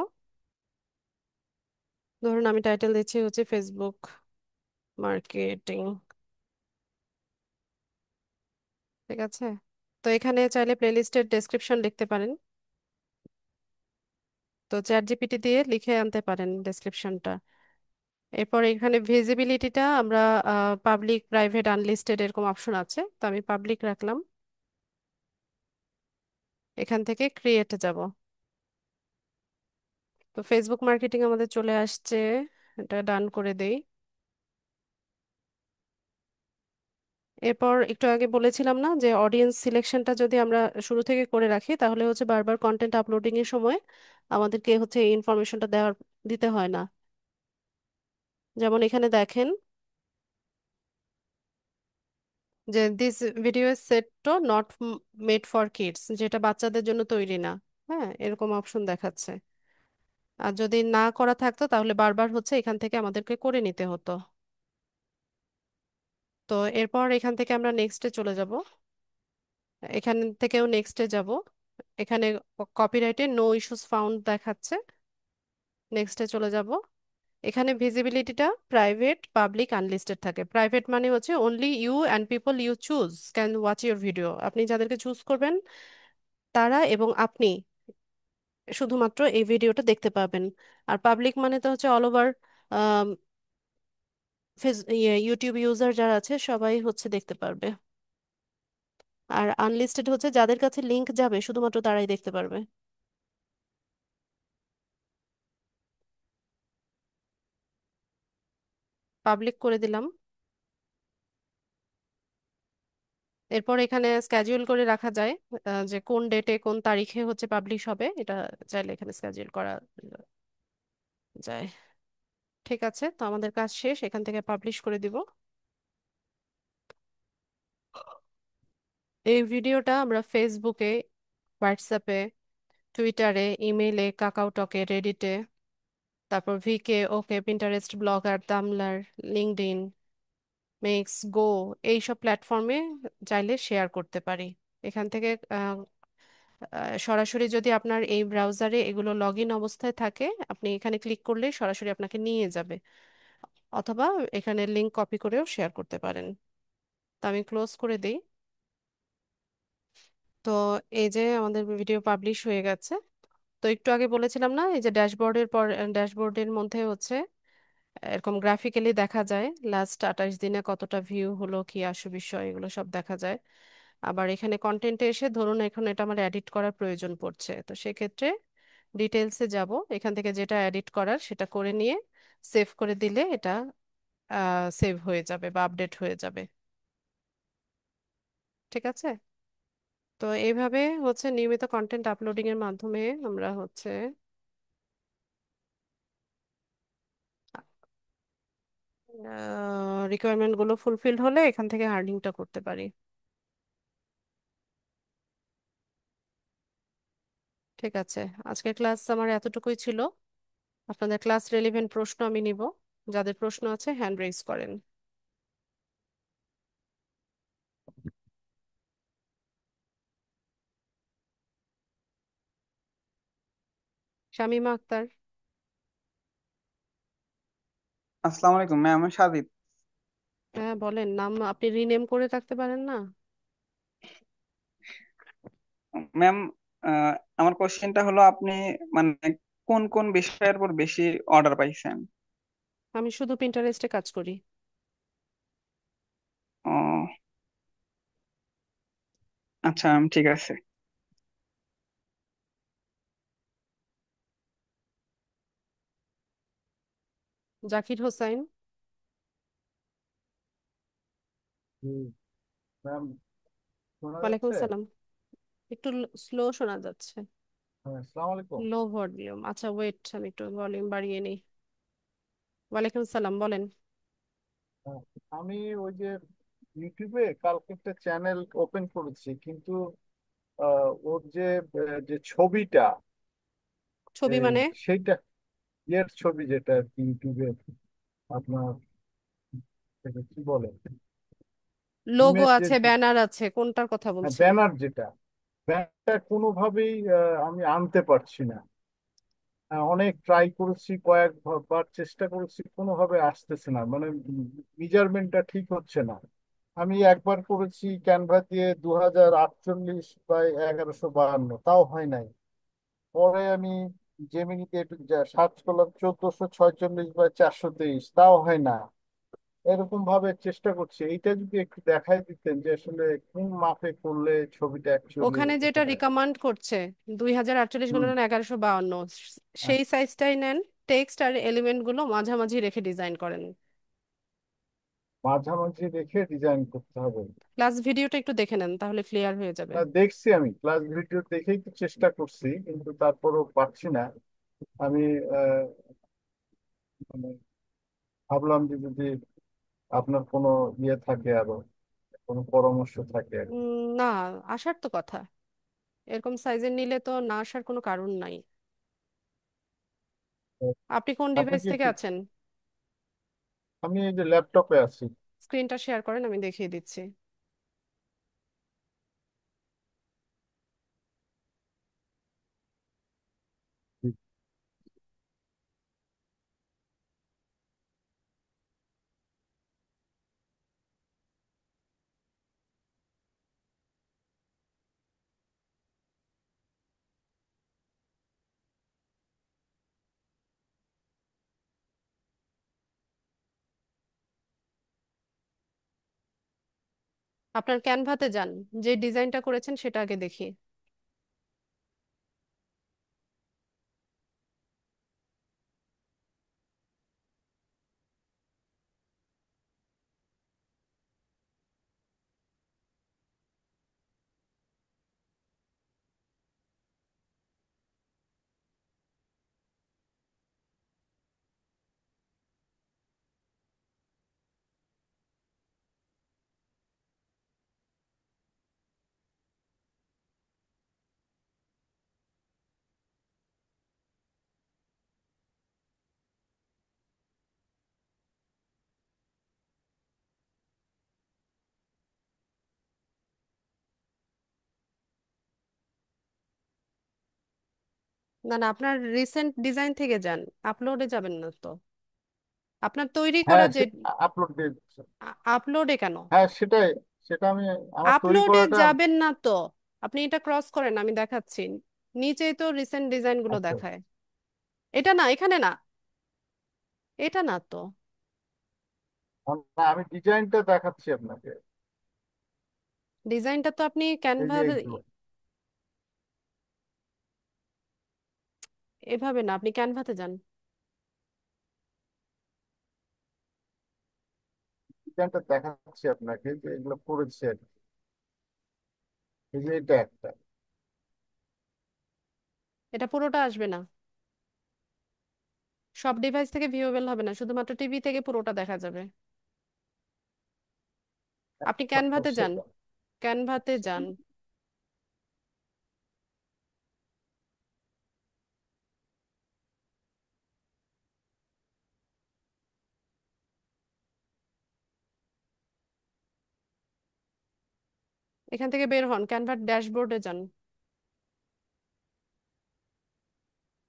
ধরুন আমি টাইটেল দিচ্ছি হচ্ছে ফেসবুক মার্কেটিং। ঠিক আছে, তো এখানে চাইলে প্লে লিস্টের ডেসক্রিপশন লিখতে পারেন। তো চ্যাট জিপিটি দিয়ে লিখে আনতে পারেন ডেসক্রিপশনটা। এরপর এখানে ভিজিবিলিটিটা আমরা পাবলিক, প্রাইভেট, আনলিস্টেড এরকম অপশন আছে, তো আমি পাবলিক রাখলাম। এখান থেকে ক্রিয়েটে যাব। তো ফেসবুক মার্কেটিং আমাদের চলে আসছে, এটা ডান করে দেই। এরপর একটু আগে বলেছিলাম না যে অডিয়েন্স সিলেকশনটা যদি আমরা শুরু থেকে করে রাখি, তাহলে হচ্ছে বারবার কন্টেন্ট আপলোডিং এর সময় আমাদেরকে হচ্ছে এই ইনফরমেশনটা দিতে হয় না। যেমন এখানে দেখেন যে this video is set to not made for kids, যেটা বাচ্চাদের জন্য তৈরি না। হ্যাঁ, এরকম অপশন দেখাচ্ছে। আর যদি না করা থাকতো তাহলে বারবার হচ্ছে এখান থেকে আমাদেরকে করে নিতে হতো। তো এরপর এখান থেকে আমরা নেক্সটে চলে যাব। এখান থেকেও নেক্সটে যাব। এখানে কপিরাইটে নো ইস্যুস ফাউন্ড দেখাচ্ছে। নেক্সটে চলে যাব। এখানে ভিজিবিলিটিটা প্রাইভেট, পাবলিক, আনলিস্টেড থাকে। প্রাইভেট মানে হচ্ছে only you and people you choose can watch your video, আপনি যাদেরকে চুজ করবেন তারা এবং আপনি শুধুমাত্র এই ভিডিওটা দেখতে পাবেন। আর পাবলিক মানে তো হচ্ছে অল ওভার ইউটিউব ইউজার যারা আছে সবাই হচ্ছে দেখতে পারবে। আর আনলিস্টেড হচ্ছে যাদের কাছে লিংক যাবে শুধুমাত্র তারাই দেখতে পারবে। পাবলিক করে দিলাম। এরপর এখানে স্ক্যাজুয়াল করে রাখা যায়, যে কোন ডেটে কোন তারিখে হচ্ছে পাবলিশ হবে, এটা চাইলে এখানে স্ক্যাজুয়াল করা যায়। ঠিক আছে, তো আমাদের কাজ শেষ, এখান থেকে পাবলিশ করে দিব। এই ভিডিওটা আমরা ফেসবুকে, হোয়াটসঅ্যাপে, টুইটারে, ইমেইলে, কাকাওটকে, রেডিটে, তারপর ভিকে, ওকে, পিন্টারেস্ট, ব্লগার, তামলার, লিঙ্কডইন, মেক্স, গো, এইসব প্ল্যাটফর্মে চাইলে শেয়ার করতে পারি। এখান থেকে সরাসরি যদি আপনার এই ব্রাউজারে এগুলো লগ ইন অবস্থায় থাকে, আপনি এখানে ক্লিক করলে সরাসরি আপনাকে নিয়ে যাবে, অথবা এখানে লিংক কপি করেও শেয়ার করতে পারেন। তো আমি ক্লোজ করে দিই। তো এই যে আমাদের ভিডিও পাবলিশ হয়ে গেছে। তো একটু আগে বলেছিলাম না, এই যে ড্যাশবোর্ডের পর ড্যাশবোর্ডের মধ্যে হচ্ছে এরকম গ্রাফিক্যালি দেখা যায় লাস্ট 28 দিনে কতটা ভিউ হলো, কি আসু বিষয়, এগুলো সব দেখা যায়। আবার এখানে কন্টেন্টে এসে ধরুন এখন এটা আমার এডিট করার প্রয়োজন পড়ছে, তো সেক্ষেত্রে ডিটেলসে যাব, এখান থেকে যেটা এডিট করার সেটা করে নিয়ে সেভ করে দিলে এটা সেভ হয়ে যাবে বা আপডেট হয়ে যাবে। ঠিক আছে, তো এইভাবে হচ্ছে নিয়মিত কন্টেন্ট আপলোডিং এর মাধ্যমে আমরা হচ্ছে রিকোয়ারমেন্ট গুলো ফুলফিলড হলে এখান থেকে আর্নিংটা করতে পারি। ঠিক আছে, আজকের ক্লাস আমার এতটুকুই ছিল। আপনাদের ক্লাস রেলিভেন্ট প্রশ্ন আমি নিব, যাদের প্রশ্ন আছে হ্যান্ড রেইজ করেন। শামীমা আক্তার। আসসালামু আলাইকুম ম্যাম, আমি সাজিদ। হ্যাঁ বলেন, নাম আপনি রিনেম করে রাখতে পারেন না? ম্যাম, আমার কোশ্চেনটা হলো আপনি মানে কোন কোন বিষয়ের উপর বেশি অর্ডার পাইছেন? আমি শুধু পিন্টারেস্টে কাজ করি। ও আচ্ছা ম্যাম, ঠিক আছে। জাকির হোসাইন। হুম, ম্যাম শোনা ওয়ালাইকুম যাচ্ছে? সালাম। একটু স্লো শোনা যাচ্ছে। হ্যাঁ, আসসালামু আলাইকুম। লো ভলিউম, আচ্ছা ওয়েট, আমি একটু ভলিউম বাড়িয়ে নিই। ওয়ালাইকুম সালাম, বলেন। হ্যাঁ, আমি ওই যে ইউটিউবে কালকে একটা চ্যানেল ওপেন করেছি, কিন্তু ওর যে যে ছবিটা ছবি এই মানে সেইটা ইয়ের ছবি যেটা আর কি ইউটিউবে আপনার এটা কি বলে, লোগো ইমেজ আছে, ব্যানার আছে, কোনটার কথা বলছেন? ব্যানার যেটা, ব্যানারটা কোনোভাবেই আমি আনতে পারছি না। অনেক ট্রাই করেছি, কয়েকবার চেষ্টা করেছি, কোনোভাবে আসতেছে না, মানে মেজারমেন্টটা ঠিক হচ্ছে না। আমি একবার করেছি ক্যানভা দিয়ে 2048 বাই 1152, তাও হয় নাই। পরে আমি জেমিনিতে একটু সার্চ করলাম 1446 বাই 423, তাও হয় না। এরকম ভাবে চেষ্টা করছি। এইটা যদি একটু দেখাই দিতেন যে আসলে কোন মাপে করলে ছবিটা অ্যাকচুয়ালি ওখানে যেটা এখানে। রিকমান্ড করছে 2048 হুম। গুণন 1152, সেই আচ্ছা, সাইজটাই নেন। টেক্সট আর এলিমেন্ট গুলো মাঝামাঝি রেখে ডিজাইন করেন। মাঝামাঝি রেখে ডিজাইন করতে হবে। ক্লাস ভিডিওটা একটু দেখে নেন, তাহলে ক্লিয়ার হয়ে যাবে। না, দেখছি, আমি ক্লাস ভিডিও দেখেই তো চেষ্টা করছি, কিন্তু তারপরও পারছি না। আমি আহ, মানে ভাবলাম যে যদি আপনার কোনো ইয়ে থাকে, আরো কোনো পরামর্শ থাকে আর কি। না, আসার তো কথা। এরকম সাইজের নিলে তো না আসার কোনো কারণ নাই। তো আপনি কোন আপনি ডিভাইস কি থেকে একটু, আছেন? আমি এই যে ল্যাপটপে আছি। স্ক্রিনটা শেয়ার করেন, আমি দেখিয়ে দিচ্ছি। আপনার ক্যানভাতে যান, যে ডিজাইনটা করেছেন সেটা আগে দেখি। না না, আপনার রিসেন্ট ডিজাইন থেকে যান, আপলোডে যাবেন না তো। আপনার তৈরি করা হ্যাঁ, যে আপলোড দিয়ে দিচ্ছি। আপলোডে কেন? হ্যাঁ, সেটাই, সেটা আমি, আমার তৈরি আপলোডে করাটা। যাবেন না তো। আপনি এটা ক্রস করেন, আমি দেখাচ্ছি। নিচেই তো রিসেন্ট ডিজাইন গুলো আচ্ছা, দেখায়। এটা না, এখানে না, এটা না তো। না, আমি ডিজাইনটা দেখাচ্ছি আপনাকে। ডিজাইনটা তো আপনি এই যে ক্যানভা, এইগুলো এভাবে না, আপনি ক্যানভাতে যান। ডিজাইনটা দেখাচ্ছি আপনাকে, যে এগুলো করেছি আর কি। এই যে এটা একটা। এটা পুরোটা আসবে না, সব ডিভাইস থেকে ভিউয়েবল হবে না, শুধুমাত্র টিভি থেকে পুরোটা দেখা যাবে। আপনি ক্যানভাতে যান, সেটা ক্যানভাতে যান। এখান থেকে বের হন, ক্যানভার ড্যাশবোর্ডে যান।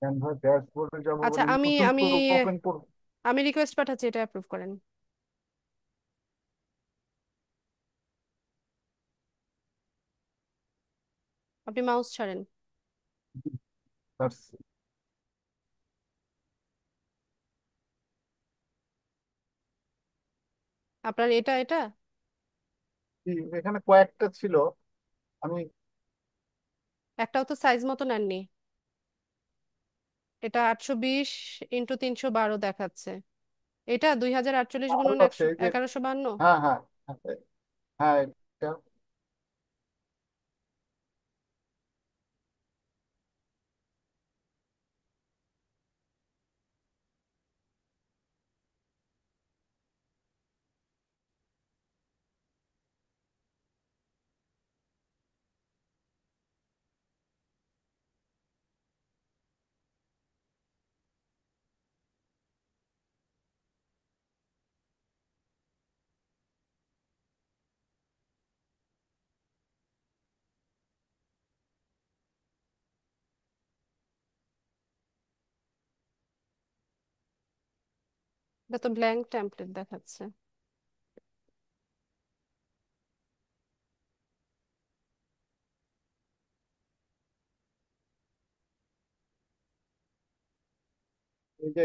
ক্যানভা ড্যাশবোর্ডে যাবো আচ্ছা, মানে আমি নতুন আমি করে ওপেন করব। আমি রিকোয়েস্ট পাঠাচ্ছি, এটা অ্যাপ্রুভ করেন। আপনি মাউস ছাড়েন। আপনার এটা এটা এখানে কয়েকটা ছিল, আমি। একটাও তো সাইজ মতো নেননি। এটা 820 × 312 দেখাচ্ছে। এটা 2048 আরো গুণন আছে, এই যে। 1152। হ্যাঁ, হ্যাঁ, হ্যাঁ, হ্যাঁ, এটা। এটা তো ব্ল্যাঙ্ক টেমপ্লেট দেখাচ্ছে। এই যে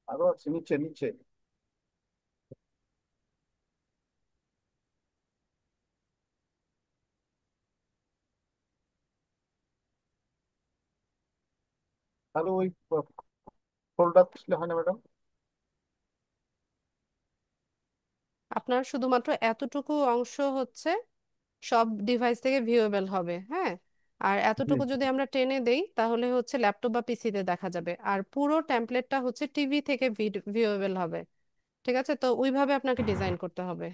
আরো আছে নিচে নিচে। তাহলে ওই ফোল্ডার আসলে হয় না ম্যাডাম? আপনার শুধুমাত্র এতটুকু অংশ হচ্ছে সব ডিভাইস থেকে ভিউয়েবল হবে, হ্যাঁ। আর জি এতটুকু জি। যদি আমরা টেনে দেই তাহলে হচ্ছে ল্যাপটপ বা পিসিতে দেখা যাবে, আর পুরো টেমপ্লেটটা হচ্ছে টিভি থেকে ভিউয়েবল হবে। ঠিক আছে, তো ওইভাবে আপনাকে ডিজাইন করতে হবে।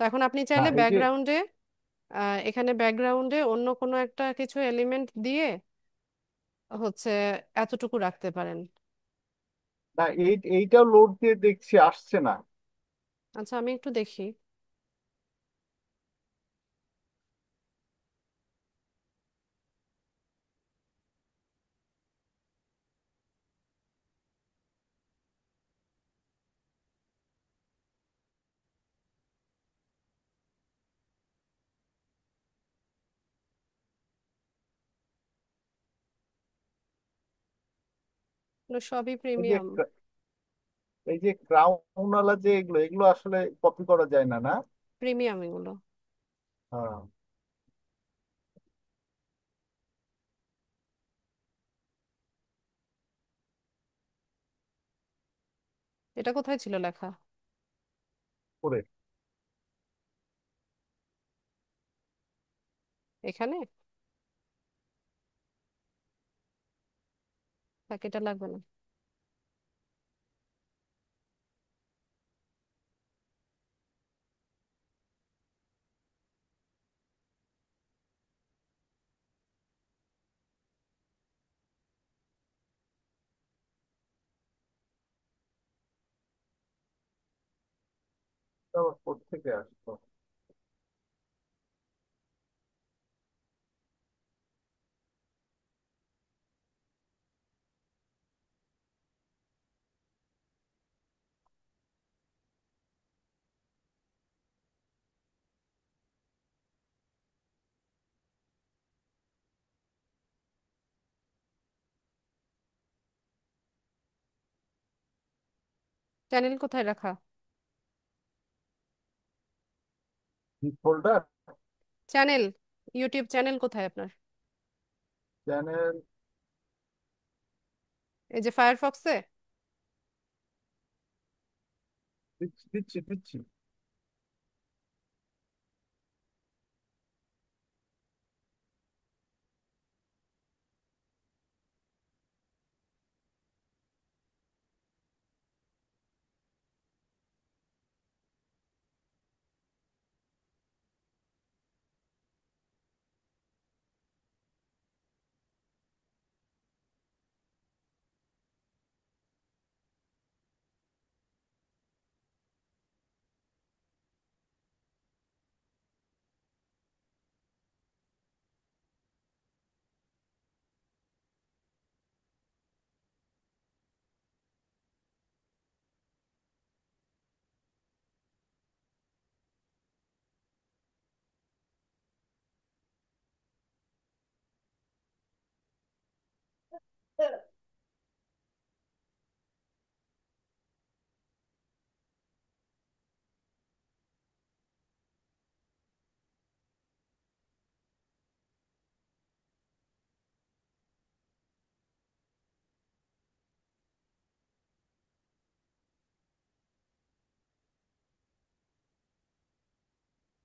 তো এখন আপনি না চাইলে এই যে, ব্যাকগ্রাউন্ডে, এখানে ব্যাকগ্রাউন্ডে অন্য কোনো একটা কিছু এলিমেন্ট দিয়ে হচ্ছে এতটুকু রাখতে পারেন। না এইটাও লোড দিয়ে দেখছি আসছে না। আচ্ছা, আমি একটু দেখি। এগুলো সবই এই যে প্রিমিয়াম। এই যে ক্রাউন ওয়ালা যে এগুলো এগুলো আসলে কপি করা যায় না, না? প্রিমিয়াম এগুলো। হ্যাঁ। এটা কোথায় ছিল লেখা? করে এখানে? থাক, এটা লাগবে না। আবার কোত্থেকে আসতো? চ্যানেল কোথায় রাখা? ফোল্ডার চ্যানেল, ইউটিউব চ্যানেল কোথায় আপনার? চ্যানেল এই যে ফায়ারফক্সে। দিচ্ছি দিচ্ছি দিচ্ছি।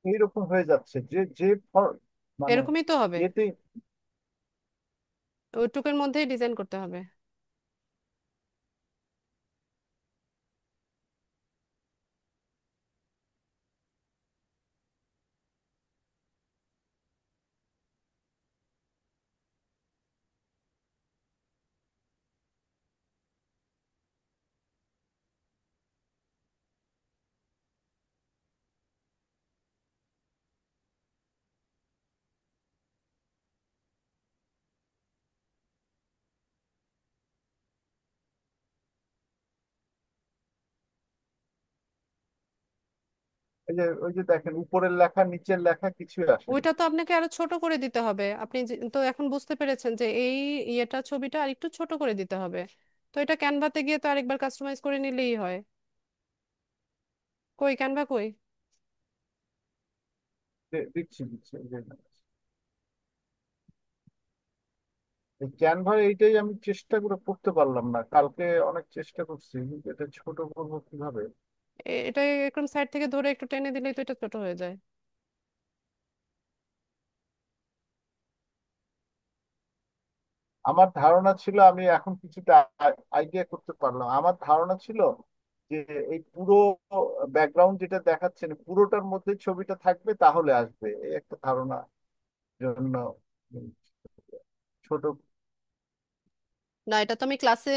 এইরকম হয়ে যাচ্ছে যে যে মানে এরকমই তো হবে, এতে। ওইটুকের মধ্যেই ডিজাইন করতে হবে। ওই যে দেখেন, উপরের লেখা নিচের লেখা কিছুই আসে না। ওইটা তো আপনাকে আরো ছোট করে দিতে হবে। আপনি তো এখন বুঝতে পেরেছেন যে এই ছবিটা আরেকটু ছোট করে দিতে হবে। তো এটা ক্যানভাতে গিয়ে তো আরেকবার কাস্টমাইজ করে নিলেই হয়। কই ক্যানভা কই? দিচ্ছি দিচ্ছি, এই ক্যানভা এইটাই আমি চেষ্টা করে করতে পারলাম না, কালকে অনেক চেষ্টা করছি, কিন্তু এটা ছোট করবো কিভাবে? এটা এরকম সাইড থেকে ধরে একটু টেনে দিলেই তো এটা ছোট হয়ে যায়। আমার ধারণা ছিল, আমি এখন কিছুটা আইডিয়া করতে পারলাম, আমার ধারণা ছিল যে এই পুরো ব্যাকগ্রাউন্ড যেটা দেখাচ্ছেন পুরোটার মধ্যে ছবিটা থাকবে, তাহলে আসবে, এই একটা ধারণা জন্য উম, ছোট। না, এটা তো আমি ক্লাসে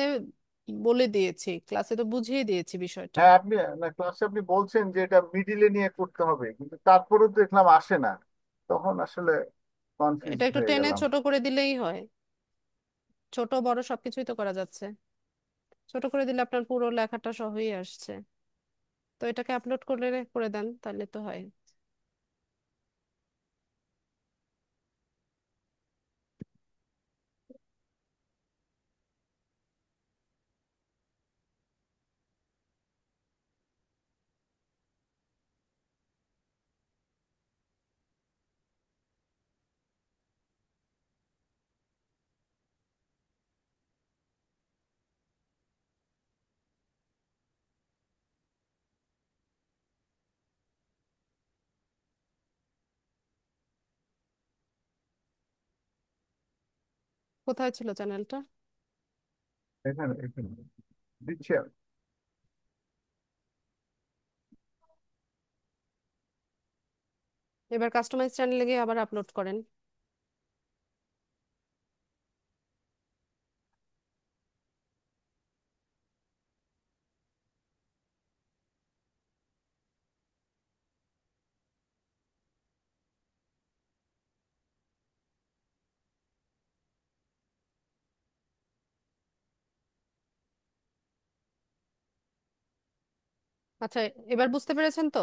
বলে দিয়েছি, ক্লাসে তো বুঝিয়ে দিয়েছি বিষয়টা। হ্যাঁ, আপনি না, ক্লাসে আপনি বলছেন যে এটা মিডিলে নিয়ে করতে হবে, কিন্তু তারপরেও তো দেখলাম আসে না, তখন আসলে কনফিউজ এটা একটু হয়ে টেনে গেলাম। ছোট করে দিলেই হয়। ছোট বড় সবকিছুই তো করা যাচ্ছে। ছোট করে দিলে আপনার পুরো লেখাটা সহই আসছে। তো এটাকে আপলোড করে করে দেন, তাহলে তো হয়। কোথায় ছিল চ্যানেলটা? এখানে এখানে দিচ্ছি আমি। এবার কাস্টমাইজ চ্যানেলে গিয়ে আবার আপলোড করেন। আচ্ছা, এবার বুঝতে পেরেছেন তো?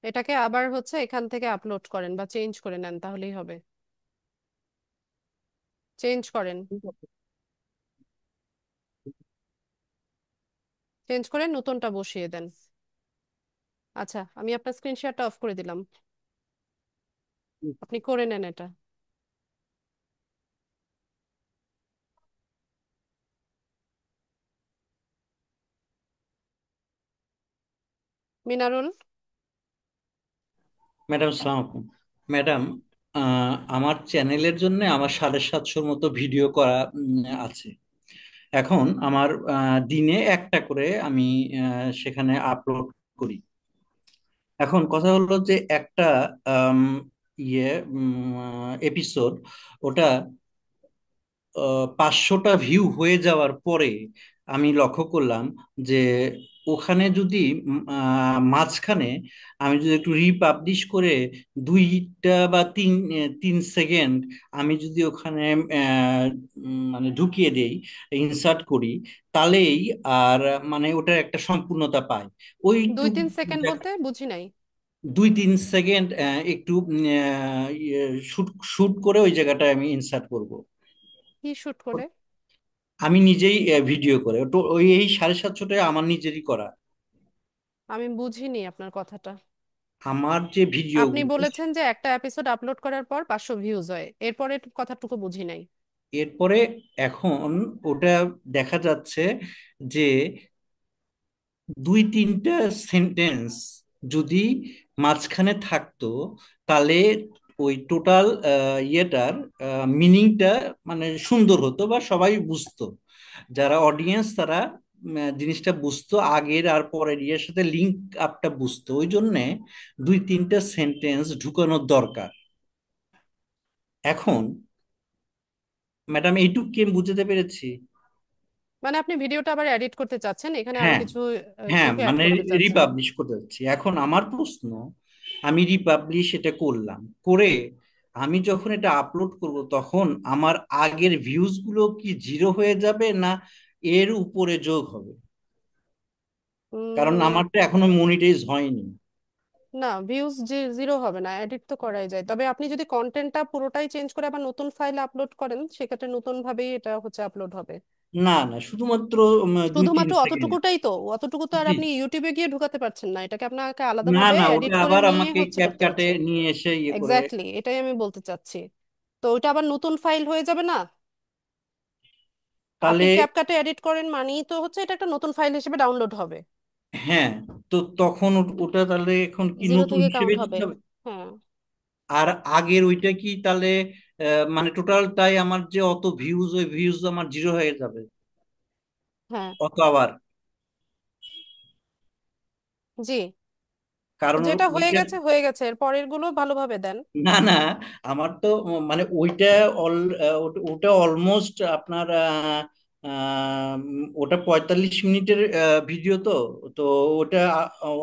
এটাকে আবার হচ্ছে এখান থেকে আপলোড করেন বা চেঞ্জ করে নেন, তাহলেই হবে। চেঞ্জ করেন। ঠিক আছে। চেঞ্জ করে নতুনটা বসিয়ে দেন। আচ্ছা, আমি আপনার স্ক্রিন শেয়ারটা অফ করে দিলাম। আপনি করে নেন এটা। মিনারুল। ম্যাডাম সালাম আলাইকুম। ম্যাডাম, আমার চ্যানেলের জন্য আমার 750 মতো ভিডিও করা আছে। এখন আমার দিনে একটা করে আমি সেখানে আপলোড করি। এখন কথা হলো যে একটা আম, ইয়ে এপিসোড, ওটা 500টা ভিউ হয়ে যাওয়ার পরে আমি লক্ষ্য করলাম যে ওখানে যদি মাঝখানে আমি যদি একটু রিপাবলিশ করে 2 বা 3 সেকেন্ড আমি যদি ওখানে মানে ঢুকিয়ে দেই, ইনসার্ট করি, তাহলেই আর মানে ওটার একটা সম্পূর্ণতা পায়। দুই ওইটুকু তিন সেকেন্ড বলতে বুঝি নাই। 2-3 সেকেন্ড একটু শুট শুট করে ওই জায়গাটায় আমি ইনসার্ট করব। কি শুট করে? আমি নিজেই ভিডিও করে তো ওই এই 750টায় আমার নিজেরই করা। আমি বুঝিনি আপনার কথাটা। আমার যে আপনি ভিডিওগুলো, বলেছেন যে একটা এপিসোড আপলোড করার পর 500 ভিউজ হয়, এরপরে কথাটুকু বুঝি নাই। এরপরে এখন ওটা দেখা যাচ্ছে যে 2-3টা সেন্টেন্স যদি মাঝখানে থাকতো, তাহলে ওই টোটাল ইয়েটার মিনিংটা মানে সুন্দর হতো বা সবাই বুঝতো, যারা অডিয়েন্স তারা জিনিসটা বুঝতো, আগের আর পরের ইয়ের সাথে লিঙ্ক আপটা বুঝতো। ওই জন্যে 2-3টা সেন্টেন্স ঢুকানোর দরকার। এখন ম্যাডাম এইটুকু কি আমি বুঝতে পেরেছি? মানে আপনি ভিডিওটা আবার এডিট করতে চাচ্ছেন, এখানে আরো হ্যাঁ, কিছু হ্যাঁ, কিছু অ্যাড মানে করতে চাচ্ছেন। রিপাবলিশ করতে যাচ্ছি। এখন আমার প্রশ্ন, আমি রিপাবলিশ এটা করলাম, করে আমি যখন এটা আপলোড করব তখন আমার আগের ভিউজ গুলো কি জিরো হয়ে যাবে, না এর উপরে যোগ হবে? কারণ উম, আমারটা এখনো মনিটাইজ হয়নি। না, ভিউজ জিরো হবে না, এডিট তো করাই যায়। তবে আপনি যদি কন্টেন্টটা পুরোটাই চেঞ্জ করে আবার নতুন ফাইল আপলোড করেন, সেক্ষেত্রে নতুন ভাবেই এটা হচ্ছে আপলোড হবে। না না, শুধুমাত্র 2-3 শুধুমাত্র সেকেন্ড। অতটুকুটাই তো, অতটুকু তো আর জি। আপনি ইউটিউবে গিয়ে ঢুকাতে পারছেন না, এটাকে আপনাকে না আলাদাভাবে না, এডিট ওটা করে আবার নিয়ে আমাকে হচ্ছে করতে ক্যাপকাটে হচ্ছে। নিয়ে এসে ইয়ে করে। এক্স্যাক্টলি, এটাই আমি বলতে চাচ্ছি। তো ওইটা আবার নতুন ফাইল হয়ে যাবে না? আপনি তাহলে ক্যাপকাটে এডিট করেন মানেই তো হচ্ছে এটা একটা নতুন ফাইল হিসেবে ডাউনলোড হবে। হ্যাঁ, তো তখন ওটা তাহলে এখন কি জিরো নতুন থেকে হিসেবে কাউন্ট দিতে হবে। হবে? হ্যাঁ। আর আগের ওইটা কি তাহলে মানে টোটালটাই আমার যে অত ভিউজ, ওই ভিউজ আমার জিরো হয়ে যাবে? হ্যাঁ। অত আবার, জি। কারণ যেটা হয়ে ওইটা, গেছে হয়ে গেছে, এর পরের গুলো ভালোভাবে দেন। না না, আমার তো মানে ওইটা ওটা অলমোস্ট আপনার ওটা 45 মিনিটের ভিডিও। তো তো ওটা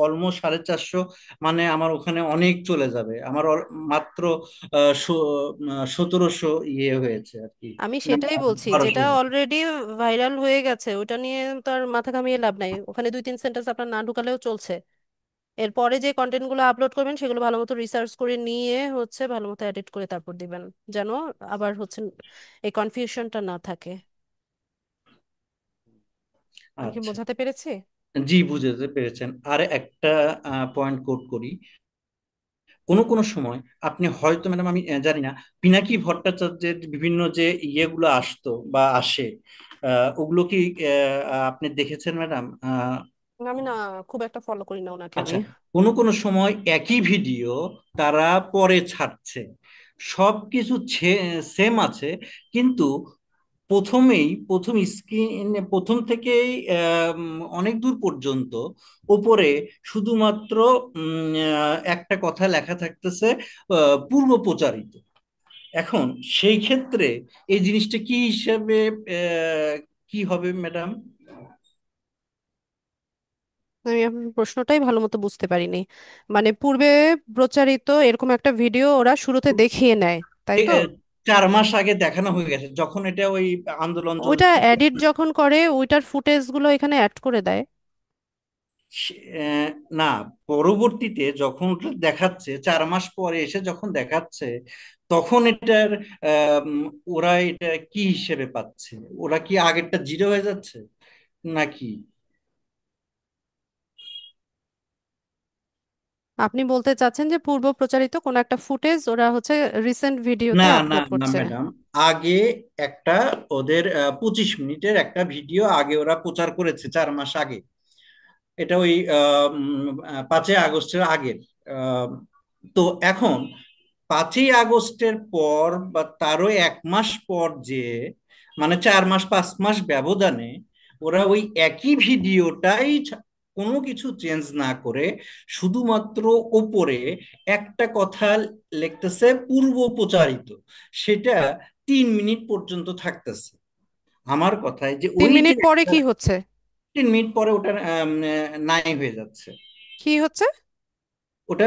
অলমোস্ট 450, মানে আমার ওখানে অনেক চলে যাবে। আমার মাত্র 1700 ইয়ে হয়েছে আর কি, আমি না, সেটাই বলছি, 1200 যেটা হয়েছে। অলরেডি ভাইরাল হয়ে গেছে ওটা নিয়ে তো আর মাথা ঘামিয়ে লাভ নাই, ওখানে দুই তিন সেন্টেন্স আপনার না ঢুকালেও চলছে। এরপরে যে কন্টেন্ট গুলো আপলোড করবেন সেগুলো ভালো মতো রিসার্চ করে নিয়ে হচ্ছে ভালো মতো এডিট করে তারপর দিবেন, যেন আবার হচ্ছে এই কনফিউশনটা না থাকে। আমি কি আচ্ছা, বোঝাতে পেরেছি? জি, বুঝতে পেরেছেন। আর একটা পয়েন্ট কোট করি। কোনো কোনো সময় আপনি হয়তো, ম্যাডাম আমি জানি না, পিনাকি ভট্টাচার্যের বিভিন্ন যে ইয়েগুলো আসতো বা আসে, ওগুলো কি আপনি দেখেছেন ম্যাডাম? আমি না, খুব একটা ফলো করি না ওনাকে আমি। আচ্ছা, কোনো কোনো সময় একই ভিডিও তারা পরে ছাড়ছে, সব কিছু সেম আছে, কিন্তু প্রথম স্ক্রিন, প্রথম থেকেই অনেক দূর পর্যন্ত ওপরে শুধুমাত্র একটা কথা লেখা থাকতেছে, পূর্ব প্রচারিত। এখন সেই ক্ষেত্রে এই জিনিসটা কি হিসাবে কি হবে ম্যাডাম? আমি আপনার প্রশ্নটাই ভালো মতো বুঝতে পারিনি। মানে পূর্বে প্রচারিত এরকম একটা ভিডিও ওরা শুরুতে দেখিয়ে নেয়, তাই তো? 4 মাস আগে দেখানো হয়ে গেছে, যখন এটা ওই আন্দোলন ওইটা চলছিল। এডিট যখন করে ওইটার ফুটেজ গুলো এখানে অ্যাড করে দেয়। না, পরবর্তীতে যখন ওটা দেখাচ্ছে, 4 মাস পরে এসে যখন দেখাচ্ছে, তখন এটার ওরা এটা কি হিসেবে পাচ্ছে? ওরা কি আগেরটা জিরো হয়ে যাচ্ছে নাকি? আপনি বলতে চাচ্ছেন যে পূর্ব প্রচারিত কোনো একটা ফুটেজ ওরা হচ্ছে রিসেন্ট ভিডিওতে না না আপলোড না করছে। ম্যাডাম, আগে একটা ওদের 25 মিনিটের একটা ভিডিও আগে ওরা প্রচার করেছে 4 মাস আগে। এটা ওই 5ই আগস্টের আগের। আহ, তো এখন 5ই আগস্টের পর বা তারও 1 মাস পর, যে মানে 4 মাস 5 মাস ব্যবধানে ওরা ওই একই ভিডিওটাই কোনো কিছু চেঞ্জ না করে শুধুমাত্র ওপরে একটা কথা লিখতেছে পূর্ব প্রচারিত, সেটা 3 মিনিট পর্যন্ত থাকতেছে। আমার কথায় যে তিন ওই যে মিনিট পরে কি হচ্ছে? 3 মিনিট পরে ওটা নাই হয়ে যাচ্ছে। কি হচ্ছে? ওটা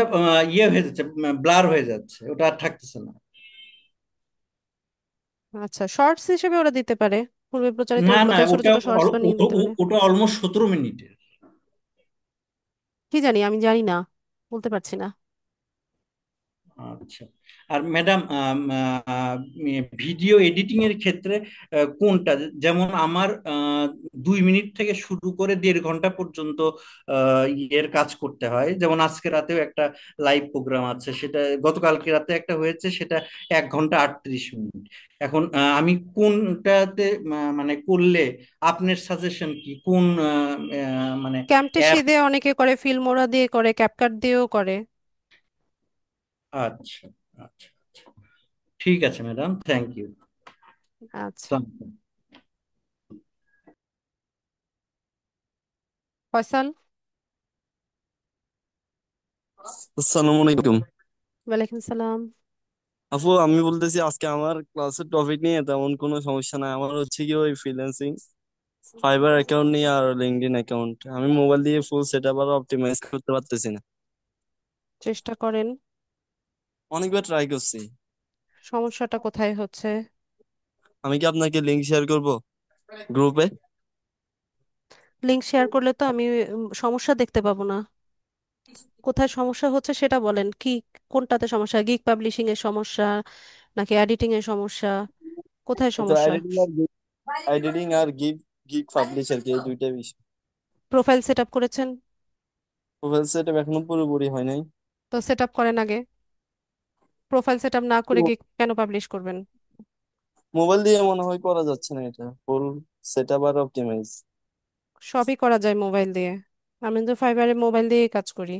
ইয়ে হয়ে যাচ্ছে, ব্লার হয়ে যাচ্ছে, ওটা আর থাকতেছে না। আচ্ছা, শর্টস হিসেবে ওরা দিতে পারে, পূর্বে প্রচারিত না না, কোথায় ছোট ওটা ছোট শর্টস বানিয়ে দিতে পারে। ওটা অলমোস্ট 17 মিনিটের। কি জানি, আমি জানি না, বলতে পারছি না। আচ্ছা। আর ম্যাডাম, ভিডিও এডিটিং এর ক্ষেত্রে কোনটা, যেমন আমার 2 মিনিট থেকে শুরু করে 1.5 ঘন্টা পর্যন্ত ইয়ের কাজ করতে হয়। যেমন আজকে রাতেও একটা লাইভ প্রোগ্রাম আছে, সেটা গতকালকে রাতে একটা হয়েছে, সেটা 1 ঘন্টা 38 মিনিট। এখন আমি কোনটাতে মানে করলে, আপনার সাজেশন কি, কোন মানে ক্যামটেসি অ্যাপ? দিয়ে অনেকে করে, ফিল্মোরা দিয়ে করে, ক্যাপকাট দিয়েও করে। আচ্ছা আচ্ছা আচ্ছা, ঠিক আছে ম্যাডাম, থ্যাংক ইউ। আচ্ছা। ফয়সাল। আসসালামু আলাইকুম। ওয়ালাইকুম সালাম। আপু, আমি বলতেছি আজকে আমার ক্লাসের টপিক নিয়ে তেমন কোনো সমস্যা নাই। আমার হচ্ছে কি ওই ফ্রিল্যান্সিং, ফাইবার অ্যাকাউন্ট নিয়ে আর লিঙ্কডইন অ্যাকাউন্ট আমি মোবাইল দিয়ে ফুল সেটআপ আর অপটিমাইজ করতে পারতেছি না। চেষ্টা করেন। অনেকবার ট্রাই করছি। সমস্যাটা কোথায় হচ্ছে? আমি কি আপনাকে লিঙ্ক শেয়ার করব গ্রুপে? লিংক শেয়ার করলে তো আমি সমস্যা দেখতে পাবো না। কোথায় সমস্যা হচ্ছে সেটা বলেন, কি কোনটাতে সমস্যা? গিগ পাবলিশিং এর সমস্যা নাকি এডিটিং এর সমস্যা? কোথায় তো সমস্যা? এডিটিং আর গিগ গিগ পাবলিশার কি এই দুইটা বিষয়। প্রোফাইল সেট আপ করেছেন? প্রোফাইল সেটআপ এখনো পুরোপুরি হয় নাই। তো সেট আপ করেন আগে। প্রোফাইল সেট আপ না করে গিগ কেন পাবলিশ করবেন? মোবাইল দিয়ে মনে হয় করা যাচ্ছে না এটা, ফুল সেটআপ আর অপটিমাইজ। সবই করা যায় মোবাইল দিয়ে। আমি তো ফাইবারে মোবাইল দিয়েই কাজ করি।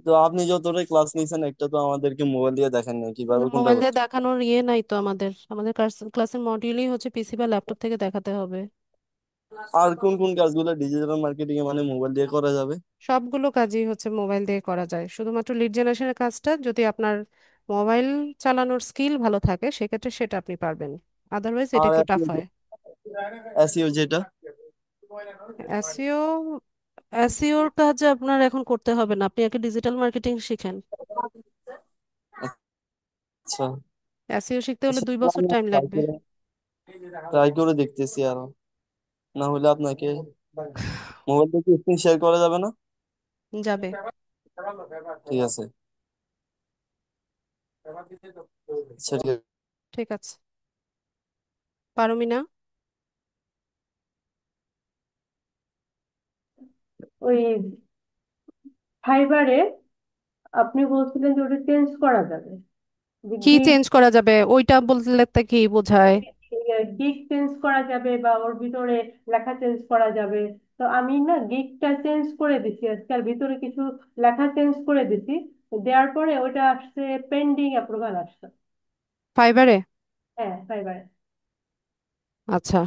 তো আপনি যতটা ক্লাস নিয়েছেন একটা তো আমাদেরকে মোবাইল দিয়ে দেখেন না কিভাবে কোনটা মোবাইল দিয়ে করতে। দেখানোর নাই তো আমাদের। আমাদের ক্লাসের মডিউলই হচ্ছে পিসি বা ল্যাপটপ থেকে দেখাতে হবে। আর কোন কোন কাজগুলো ডিজিটাল মার্কেটিং এ মানে মোবাইল দিয়ে করা যাবে? সবগুলো কাজই হচ্ছে মোবাইল দিয়ে করা যায়, শুধুমাত্র লিড জেনারেশনের কাজটা যদি আপনার মোবাইল চালানোর স্কিল ভালো থাকে সেক্ষেত্রে সেটা আপনি পারবেন। আদারওয়াইজ এটা আর একটু টাফ হয়। এসইও যেটা। এসইও এসইওর কাজ আপনার এখন করতে হবে না, আপনি আগে ডিজিটাল মার্কেটিং শিখেন। আচ্ছা, এসইও শিখতে হলে 2 বছর টাইম লাগবে। ট্রাই করে দেখতেছি আরো, না হলে আপনাকে মোবাইল থেকে স্ক্রিন শেয়ার করা যাবে না? যাবে। ঠিক আছে, আচ্ছা ঠিক আছে। ঠিক আছে। পারমিনা। ওই ফাইবারে আপনি বলছিলেন যে ওটা চেঞ্জ করা যাবে, যে কি গিগ চেঞ্জ করা যাবে ওইটা বললে তা কি বোঝায়? গিগ চেঞ্জ করা যাবে বা ওর ভিতরে লেখা চেঞ্জ করা যাবে। তো আমি না গিগটা চেঞ্জ করে দিছি আজকে, আর ভিতরে কিছু লেখা চেঞ্জ করে দিছি। দেওয়ার পরে ওটা আসছে পেন্ডিং অ্যাপ্রুভাল আসছে। ফাইবারে? হ্যাঁ, ফাইবারে। আচ্ছা,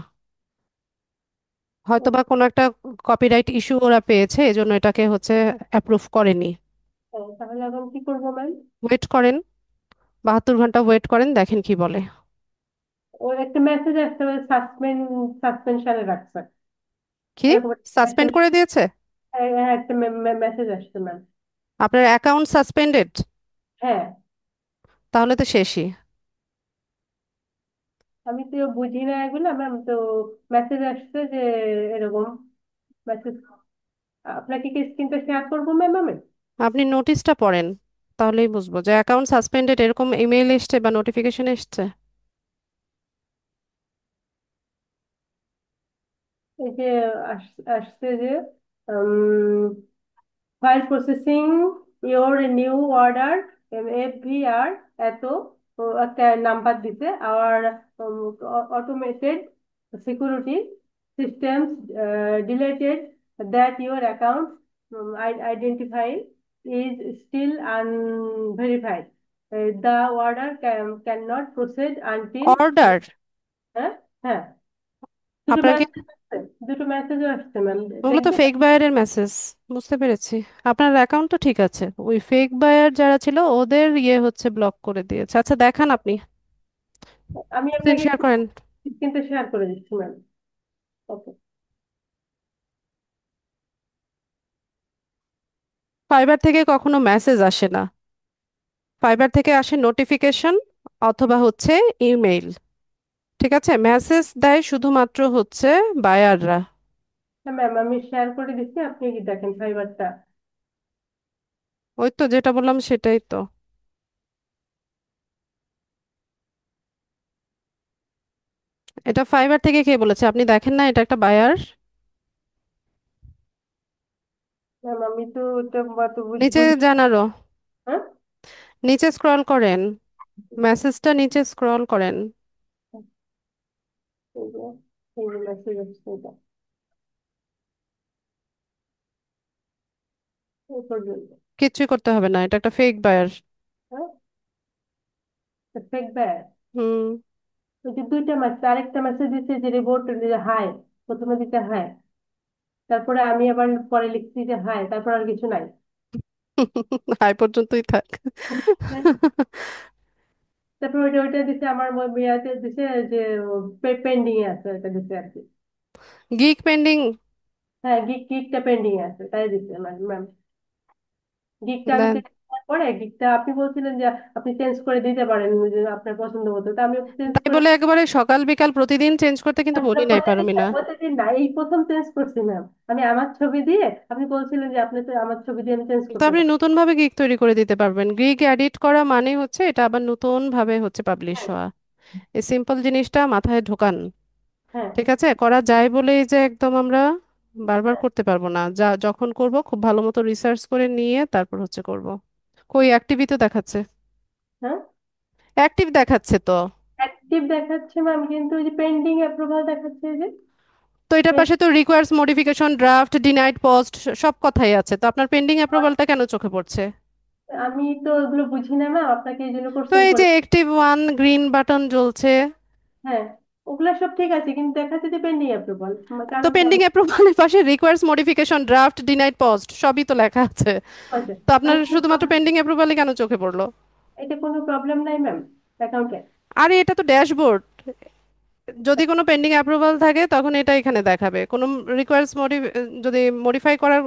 হয়তোবা কোনো একটা কপিরাইট ইস্যু ওরা পেয়েছে এজন্য এটাকে হচ্ছে অ্যাপ্রুভ করেনি। তাহলে এখন কি করবো ম্যাম? ওয়েট করেন, 72 ঘন্টা ওয়েট করেন, দেখেন কি বলে। ওর একটা মেসেজ আসছে, সাসপেনশনে রাখছে, কি? এরকম একটা সাসপেন্ড মেসেজ। করে দিয়েছে? একটা মেসেজ আসছে ম্যাম। আপনার অ্যাকাউন্ট সাসপেন্ডেড? হ্যাঁ। তাহলে তো শেষই। আমি তো বুঝি না এগুলো ম্যাম, তো মেসেজ আসছে যে এরকম মেসেজ। আপনাকে কি স্ক্রিনটা শেয়ার করবো ম্যাম আমি? আপনি নোটিশটা পড়েন, তাহলেই বুঝবো যে অ্যাকাউন্ট সাসপেন্ডেড এরকম ইমেল এসছে বা নোটিফিকেশন এসছে। এই যে আসছে যে file processing your new order FVR এত, ও একটা নাম্বার দিতে, আর automated security systems deleted that your account identify is still unverified, the order can not proceed until. Order? হ্যাঁ, হ্যাঁ, দুটো আপনাকে, মেসেজ আসছে, দুটো মেসেজও আসছে ম্যাম, ওগুলো তো দেখবেন? ফেক বায়ারের মেসেজ। বুঝতে পেরেছি। আপনার অ্যাকাউন্ট তো ঠিক আছে, ওই ফেক বায়ার যারা ছিল ওদের হচ্ছে ব্লক করে দিয়েছে। আচ্ছা দেখান আপনি, আমি স্ক্রিন আপনাকে শেয়ার করেন। কিন্তু শেয়ার করে দিচ্ছি ম্যাম। ওকে। ফাইবার থেকে কখনো মেসেজ আসে না, ফাইবার থেকে আসে নোটিফিকেশন অথবা হচ্ছে ইমেইল। ঠিক আছে, মেসেজ দেয় শুধুমাত্র হচ্ছে বায়াররা। হ্যাঁ ম্যাম, আমি শেয়ার করে দিচ্ছি, আপনি কি দেখেন ফাইবারটা? ওই তো যেটা বললাম সেটাই তো। এটা ফাইবার থেকে কে বলেছে? আপনি দেখেন না এটা একটা বায়ার? ম্যাম আমি তো এটা অত নিচে বুঝি। জানারো, হ্যাঁ, নিচে স্ক্রল করেন, মেসেজটা নিচে স্ক্রল করেন। এই যে এই যে মেসেজ আসছে এটা, এই পর্যন্ত। কিচ্ছুই করতে হবে না, এটা একটা ফেক বায়ার। হ্যাঁ, ফেক ব্যাগ। হুম। ওই যে দুইটা মেসেজ, আরেকটা মেসেজ দিচ্ছে যে রিপোর্ট, যে হাই, প্রথমে দিতে হাই, তারপরে আমি আবার পরে লিখছি যে হাই, তারপর আর কিছু নাই। হাই পর্যন্তই থাক। হ্যাঁ, তারপর ওইটা ওইটা দিছে আমার মেয়াতে দিছে যে পেন্ডিং এ আছে, এটা দিছে আর কি। Gig pending? হ্যাঁ, গিকটা পেন্ডিং আছে, তাই দিচ্ছে ম্যাম। গিকটা আমি দেন। পরে গিকটা আপনি বলছিলেন যে আপনি চেঞ্জ করে দিতে পারেন যে আপনার পছন্দ মতো, তো আমি চেঞ্জ তাই করে বলে একেবারে সকাল বিকাল প্রতিদিন চেঞ্জ করতে কিন্তু আসলে বলি নাই প্রতিদিন পারমিনা। প্রতিদিন না, এই প্রথম চেঞ্জ করছি ম্যাম। আমি আমার ছবি দিয়ে, আপনি বলছিলেন যে আপনি তো আমার ছবি দিয়ে আমি চেঞ্জ তো করতে আপনি পারি। নতুন ভাবে গিগ তৈরি করে দিতে পারবেন। গিগ এডিট করা মানে হচ্ছে এটা আবার নতুন ভাবে হচ্ছে পাবলিশ হ্যাঁ। হওয়া। এই সিম্পল জিনিসটা মাথায় ঢোকান। হ্যাঁ। ঠিক আছে, করা যায় বলেই যে একদম আমরা বারবার হ্যাঁ। করতে পারবো না। যা যখন করব খুব ভালো মতো রিসার্চ করে নিয়ে তারপর হচ্ছে করব। কই অ্যাক্টিভই তো দেখাচ্ছে, হ্যাঁ। অ্যাক্টিভ দেখাচ্ছে তো। অ্যাক্টিভ দেখাচ্ছে ম্যাম, কিন্তু ওই যে পেন্ডিং অ্যাপ্রুভাল দেখাচ্ছে যে। তো এটার পাশে তো requires modification, draft, denied, post সব কথাই আছে, তো আপনার পেন্ডিং অ্যাপ্রুভালটা কেন চোখে পড়ছে? আমি তো ওগুলো বুঝি না ম্যাম, আপনাকে এই জন্য তো কোশ্চেন এই যে করে। অ্যাক্টিভ ওয়ান গ্রিন বাটন জ্বলছে। হ্যাঁ, ওগুলা সব ঠিক আছে, কিন্তু দেখাচ্ছে যে পেন্ডিং অ্যাপ্রুভাল। তো কারণটা পেন্ডিং আমি অ্যাপ্রুভালের পাশে requires modification, draft, denied, post সবই তো লেখা আছে। হয়েছে। তো আপনার আমি শুধুমাত্র পেন্ডিং অ্যাপ্রুভালই কেন চোখে পড়লো? এটা কোনো প্রবলেম নাই ম্যাম অ্যাকাউন্টে। আরে এটা তো ড্যাশবোর্ড। যদি কোনো পেন্ডিং অ্যাপ্রুভাল থাকে তখন এটা এখানে দেখাবে, কোনো রিকোয়ার্স যদি মডিফাই করার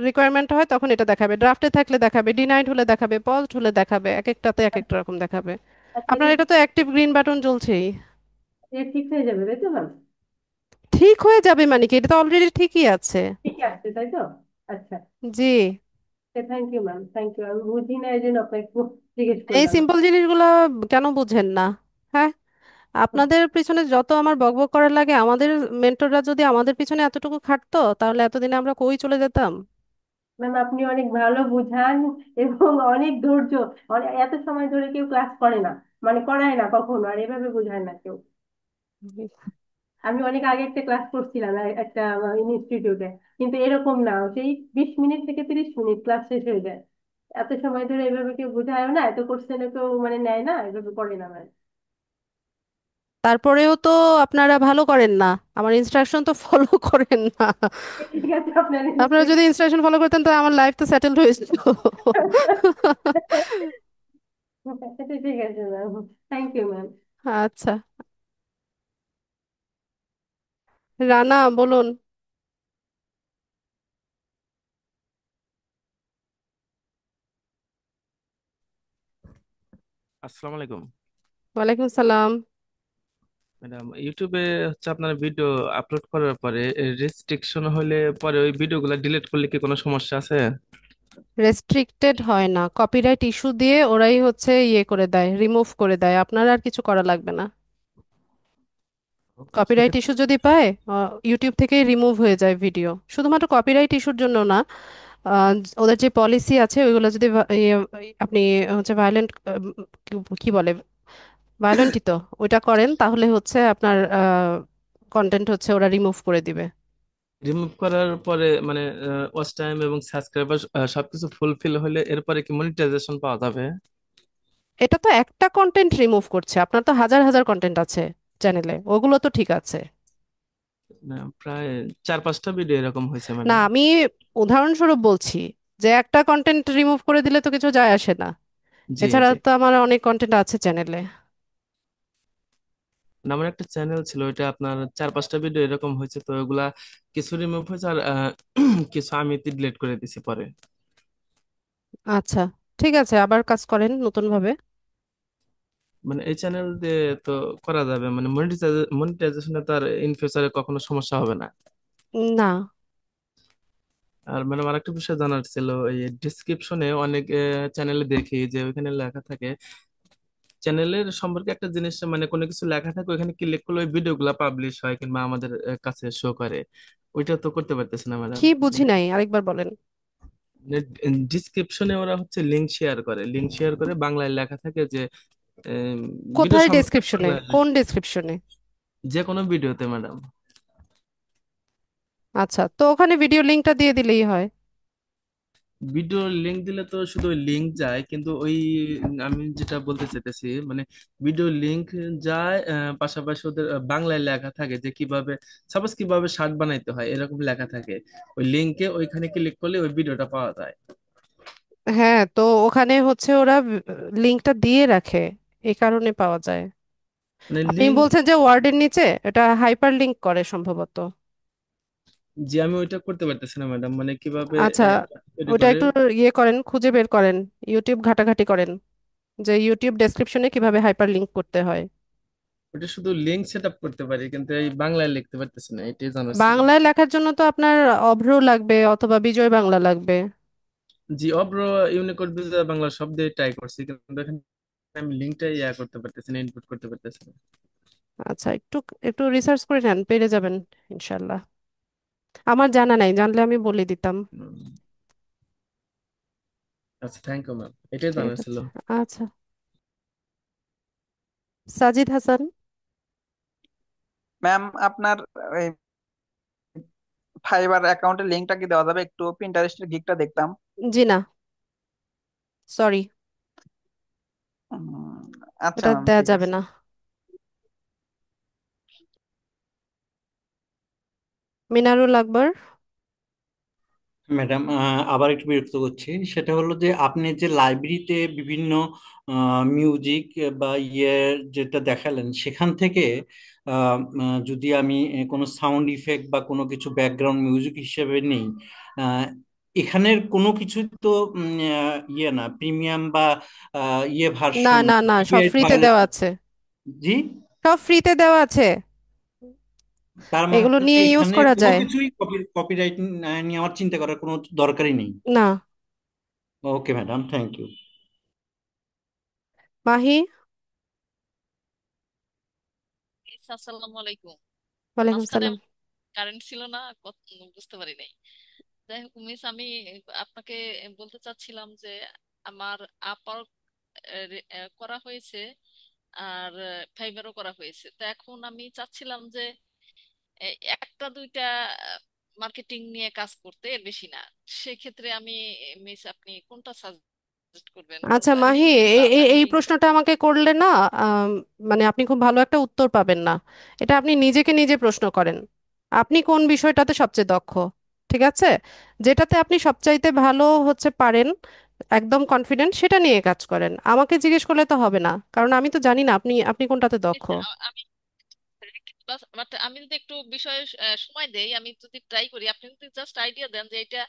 রিকোয়ারমেন্ট হয় তখন এটা দেখাবে, ড্রাফটে থাকলে দেখাবে, ডিনাইড হলে দেখাবে, পজড হলে দেখাবে, এক একটাতে এক একটা রকম দেখাবে। আচ্ছা, আপনার এটা তো অ্যাক্টিভ গ্রিন বাটন জ্বলছেই। এটা ঠিক হয়ে যাবে তাই তো ম্যাম? ঠিক হয়ে যাবে মানে কি, এটা তো অলরেডি ঠিকই আছে। ঠিক আছে তাই তো? আচ্ছা। জি। Thank you ma'am, thank you. আমি বুঝি না এই জন্য আপনাকে জিজ্ঞেস এই করলাম। সিম্পল জিনিসগুলো কেন বুঝেন না? হ্যাঁ, আপনাদের পিছনে যত আমার বকবক করার লাগে, আমাদের মেন্টররা যদি আমাদের পিছনে এতটুকু খাটতো তাহলে এতদিনে আমরা কই চলে যেতাম। ম্যাম আপনি অনেক ভালো বুঝান, এবং অনেক ধৈর্য। এত সময় ধরে কেউ ক্লাস করে না, মানে করায় না কখনো, আর এভাবে বোঝায় না কেউ। আমি অনেক আগে একটা ক্লাস করছিলাম একটা ইনস্টিটিউটে, কিন্তু এরকম না, সেই 20 মিনিট থেকে 30 মিনিট ক্লাস শেষ হয়ে যায়। এত সময় ধরে এভাবে কেউ বোঝায়ও না, এত কোশ্চেনে কেউ মানে নেয় না, এভাবে করে না ম্যাম। তারপরেও তো আপনারা ভালো করেন না, আমার ইনস্ট্রাকশন তো ফলো করেন না। ঠিক আছে আপনার আপনারা যদি ইনস্ট্রাকশন ফলো করতেন তো আমার লাইফ তো সেটেলড হয়ে যেত। এটা ঠিক আছে ম্যাম, থ্যাংক ইউ ম্যাম। আচ্ছা, রানা বলুন। আসসালামু আলাইকুম ওয়ালাইকুম সালাম। ম্যাডাম। ইউটিউবে হচ্ছে আপনার ভিডিও আপলোড করার পরে রেস্ট্রিকশন হলে পরে ওই ভিডিওগুলো ডিলিট করলে কি কোনো সমস্যা আছে? রেস্ট্রিক্টেড হয় না, কপিরাইট ইস্যু দিয়ে ওরাই হচ্ছে ইয়ে করে দেয়, রিমুভ করে দেয়, আপনার আর কিছু করা লাগবে না। কপিরাইট সেক্ষেত্রে ইস্যু যদি পায় ইউটিউব থেকেই রিমুভ হয়ে যায় ভিডিও। শুধুমাত্র কপিরাইট ইস্যুর জন্য না, ওদের যে পলিসি আছে ওইগুলো যদি আপনি হচ্ছে ভায়োলেন্ট, কি বলে, ভায়োলেন্টই তো ওইটা করেন তাহলে হচ্ছে আপনার কন্টেন্ট হচ্ছে ওরা রিমুভ করে দিবে। রিমুভ করার পরে মানে ওয়াচ টাইম এবং সাবস্ক্রাইবার সবকিছু ফুলফিল হলে এরপরে কি মনিটাইজেশন পাওয়া যাবে? এটা তো একটা কন্টেন্ট রিমুভ করছে, আপনার তো হাজার হাজার কন্টেন্ট আছে চ্যানেলে, ওগুলো তো ঠিক আছে। না, প্রায় 4-5টা ভিডিও এরকম হয়েছে না, ম্যাডাম। আমি উদাহরণস্বরূপ বলছি যে একটা কন্টেন্ট রিমুভ করে দিলে তো কিছু যায় আসে না। জি এছাড়া জি। তো আমার অনেক কন্টেন্ট আছে চ্যানেলে। না, আমার একটা চ্যানেল ছিল, ওইটা আপনার 4-5টা ভিডিও এরকম হয়েছে, তো ওগুলা কিছু রিমুভ হয়েছে আর কিছু আমি ডিলিট করে দিছি পরে। আচ্ছা, ঠিক আছে, আবার কাজ করেন নতুন ভাবে। মানে এই চ্যানেল দিয়ে তো করা যাবে, মানে মনিটাইজেশনে তো আর ইন ফিউচারে কখনো সমস্যা হবে না? না। আর ম্যাডাম আরেকটা বিষয় জানার ছিল, এই ডিসক্রিপশনে অনেক চ্যানেলে দেখি যে ওইখানে লেখা থাকে চ্যানেলের সম্পর্কে একটা জিনিস, মানে কোনো কিছু লেখা থাকে ওইখানে ক্লিক করলে ওই ভিডিওগুলো পাবলিশ হয় কিংবা আমাদের কাছে শো করে। ওইটা তো করতে পারতেছে না ম্যাডাম। কি বুঝি নাই, আরেকবার বলেন। ডিসক্রিপশনে ওরা হচ্ছে লিংক শেয়ার করে বাংলায় লেখা থাকে যে ভিডিও কোথায় সম্পর্কে ডেসক্রিপশনে, বাংলায় কোন ডেসক্রিপশনে? যে কোনো ভিডিওতে ম্যাডাম। আচ্ছা, তো ওখানে ভিডিও লিংকটা দিয়ে দিলেই হয়। ভিডিও লিংক দিলে তো শুধু লিংক যায়, কিন্তু ওই আমি যেটা বলতে চাইতেছি মানে ভিডিও লিংক যায়, পাশাপাশি ওদের বাংলায় লেখা থাকে যে কিভাবে সাপোজ কিভাবে শার্ট বানাইতে হয় এরকম লেখা থাকে। ওই লিংকে ওইখানে ক্লিক করলে ওই ভিডিওটা পাওয়া যায়। হ্যাঁ, তো ওখানে হচ্ছে ওরা লিংকটা দিয়ে রাখে, এই কারণে পাওয়া যায়। মানে আপনি লিংক। বলছেন যে ওয়ার্ডের নিচে এটা হাইপার লিংক করে সম্ভবত। জি আমি ওইটা করতে পারতেছি না ম্যাডাম, মানে কিভাবে আচ্ছা, তৈরি ওটা করে। একটু ইয়ে করেন, খুঁজে বের করেন, ইউটিউব ঘাটাঘাটি করেন যে ইউটিউব ডেসক্রিপশনে কিভাবে হাইপার লিংক করতে হয়। ওটা শুধু লিঙ্ক সেট আপ করতে পারি, কিন্তু এই বাংলায় লিখতে পারতেছি না, এটাই জানার ছিল। বাংলায় লেখার জন্য তো আপনার অভ্র লাগবে অথবা বিজয় বাংলা লাগবে। জি অব্র, ইউনিকোড বিজয় বাংলা সব দিয়ে ট্রাই করছি, কিন্তু এখানে আমি লিঙ্কটাই করতে পারতেছি না, ইনপুট করতে পারতেছি না। আচ্ছা, একটু একটু রিসার্চ করে নেন, পেরে যাবেন ইনশাল্লাহ। আমার জানা নাই, জানলে আমি বলে দিতাম। উম, আচ্ছা থ্যাংক ইউ ম্যাম, এটাই ঠিক জানার ছিল। আছে। আচ্ছা, সাজিদ হাসান। ম্যাম আপনার এই ফাইবার অ্যাকাউন্টের লিঙ্কটা কি দেওয়া যাবে? একটু পিন্টারেস্টের গিকটা দেখতাম। জি না, সরি, উম, আচ্ছা এটা ম্যাম, দেয়া ঠিক যাবে আছে। না। মিনারুল আকবর। ম্যাডাম, আবার একটু বিরক্ত করছি। সেটা হলো যে আপনি যে লাইব্রেরিতে বিভিন্ন মিউজিক বা যেটা দেখালেন সেখান থেকে যদি আমি কোনো সাউন্ড ইফেক্ট বা কোনো কিছু ব্যাকগ্রাউন্ড মিউজিক হিসেবে নেই, আহ, এখানের কোনো কিছু তো না প্রিমিয়াম বা না ভার্সন, না না, সব ফ্রিতে দেওয়া আছে, জি। সব ফ্রিতে দেওয়া আছে, তার এগুলো মানে নিয়ে ইউজ এখানে করা কোনো যায়। কিছুই কপিরাইট নিয়ে আমার চিন্তা করার কোনো দরকারই নেই। না। Okay madam, thank you. Mahi. আসসালামু আলাইকুম। ওয়ালাইকুম মাঝখানে সালাম। কারেন্ট ছিল না, বুঝতে পারি নাই। যাই হোক মিস, আমি আপনাকে বলতে চাচ্ছিলাম যে আমার আপার করা হয়েছে, আর ফাইবারও করা হয়েছে। তো এখন আমি চাচ্ছিলাম যে একটা দুইটা মার্কেটিং নিয়ে কাজ করতে, এর বেশি না। সেক্ষেত্রে আমি মিস, আপনি কোনটা সাজেস্ট করবেন? আচ্ছা আমি মাহি, আমি এই প্রশ্নটা আমাকে করলে না, আম, মানে আপনি খুব ভালো একটা উত্তর পাবেন না। এটা আপনি নিজেকে নিজে প্রশ্ন করেন, আপনি কোন বিষয়টাতে সবচেয়ে দক্ষ। ঠিক আছে, যেটাতে আপনি সবচাইতে ভালো হচ্ছে পারেন, একদম কনফিডেন্ট, সেটা নিয়ে কাজ করেন। আমাকে জিজ্ঞেস করলে তো হবে না, কারণ আমি তো জানি না আপনি আপনি কোনটাতে দক্ষ। আমি বাট আমি যদি একটু বিষয়ে সময় দেই, আমি যদি ট্রাই করি, আপনি যদি জাস্ট আইডিয়া দেন যে এটা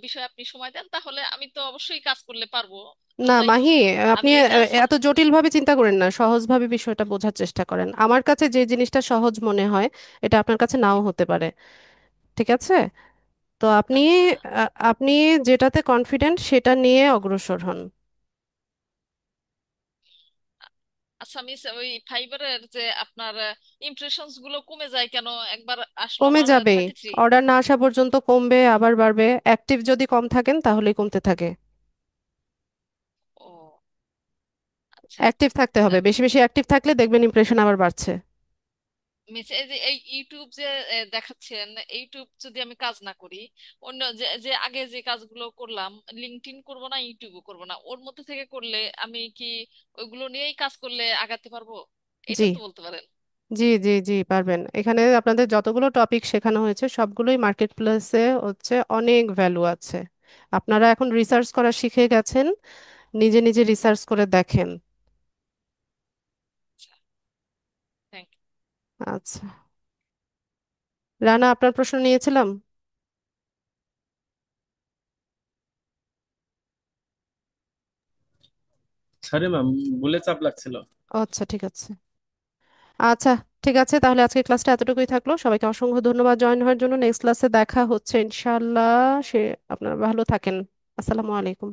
বিষয়ে আপনি সময় দেন, তাহলে আমি তো অবশ্যই কাজ করলে পারবো। না যাই হোক, মাহি, আপনি আমি এটা এত জটিলভাবে চিন্তা করেন না, সহজভাবে বিষয়টা বোঝার চেষ্টা করেন। আমার কাছে যে জিনিসটা সহজ মনে হয়, এটা আপনার কাছে নাও হতে পারে। ঠিক আছে, তো আপনি আচ্ছা আপনি যেটাতে কনফিডেন্ট সেটা নিয়ে অগ্রসর হন। আচ্ছা মিস, ওই ফাইবারের যে আপনার ইমপ্রেশনস গুলো কমে যায় কেন? একবার আসলো কমে আমার যাবে, 33। অর্ডার না আসা পর্যন্ত কমবে, আবার বাড়বে। অ্যাক্টিভ যদি কম থাকেন তাহলেই কমতে থাকে। ও আচ্ছা। অ্যাক্টিভ থাকতে হবে, বেশি বেশি অ্যাক্টিভ থাকলে দেখবেন ইমপ্রেশন আবার বাড়ছে। মিস, এই যে এই ইউটিউব যে দেখাচ্ছেন, ইউটিউব যদি আমি কাজ না করি, অন্য যে যে আগে যে কাজগুলো করলাম, লিঙ্কডইন করব না, ইউটিউবও করব না, ওর মধ্যে থেকে করলে আমি কি ওইগুলো নিয়েই কাজ করলে আগাতে পারবো? এটা জি তো বলতে পারেন। জি জি জি, পারবেন। এখানে আপনাদের যতগুলো টপিক শেখানো হয়েছে সবগুলোই মার্কেট প্লেসে হচ্ছে অনেক ভ্যালু আছে। আপনারা এখন রিসার্চ করা শিখে গেছেন, নিজে নিজে রিসার্চ করে দেখেন। আচ্ছা, থ্যাংক আচ্ছা, রানা, আপনার প্রশ্ন নিয়েছিলাম। সরি ম্যাম, বলে চাপ লাগছিল। আচ্ছা ঠিক আছে। আচ্ছা, ঠিক আছে, তাহলে আজকে ক্লাসটা এতটুকুই থাকলো। সবাইকে অসংখ্য ধন্যবাদ জয়েন হওয়ার জন্য। নেক্সট ক্লাসে দেখা হচ্ছে ইনশাআল্লাহ। সে আপনারা ভালো থাকেন। আসসালামু আলাইকুম।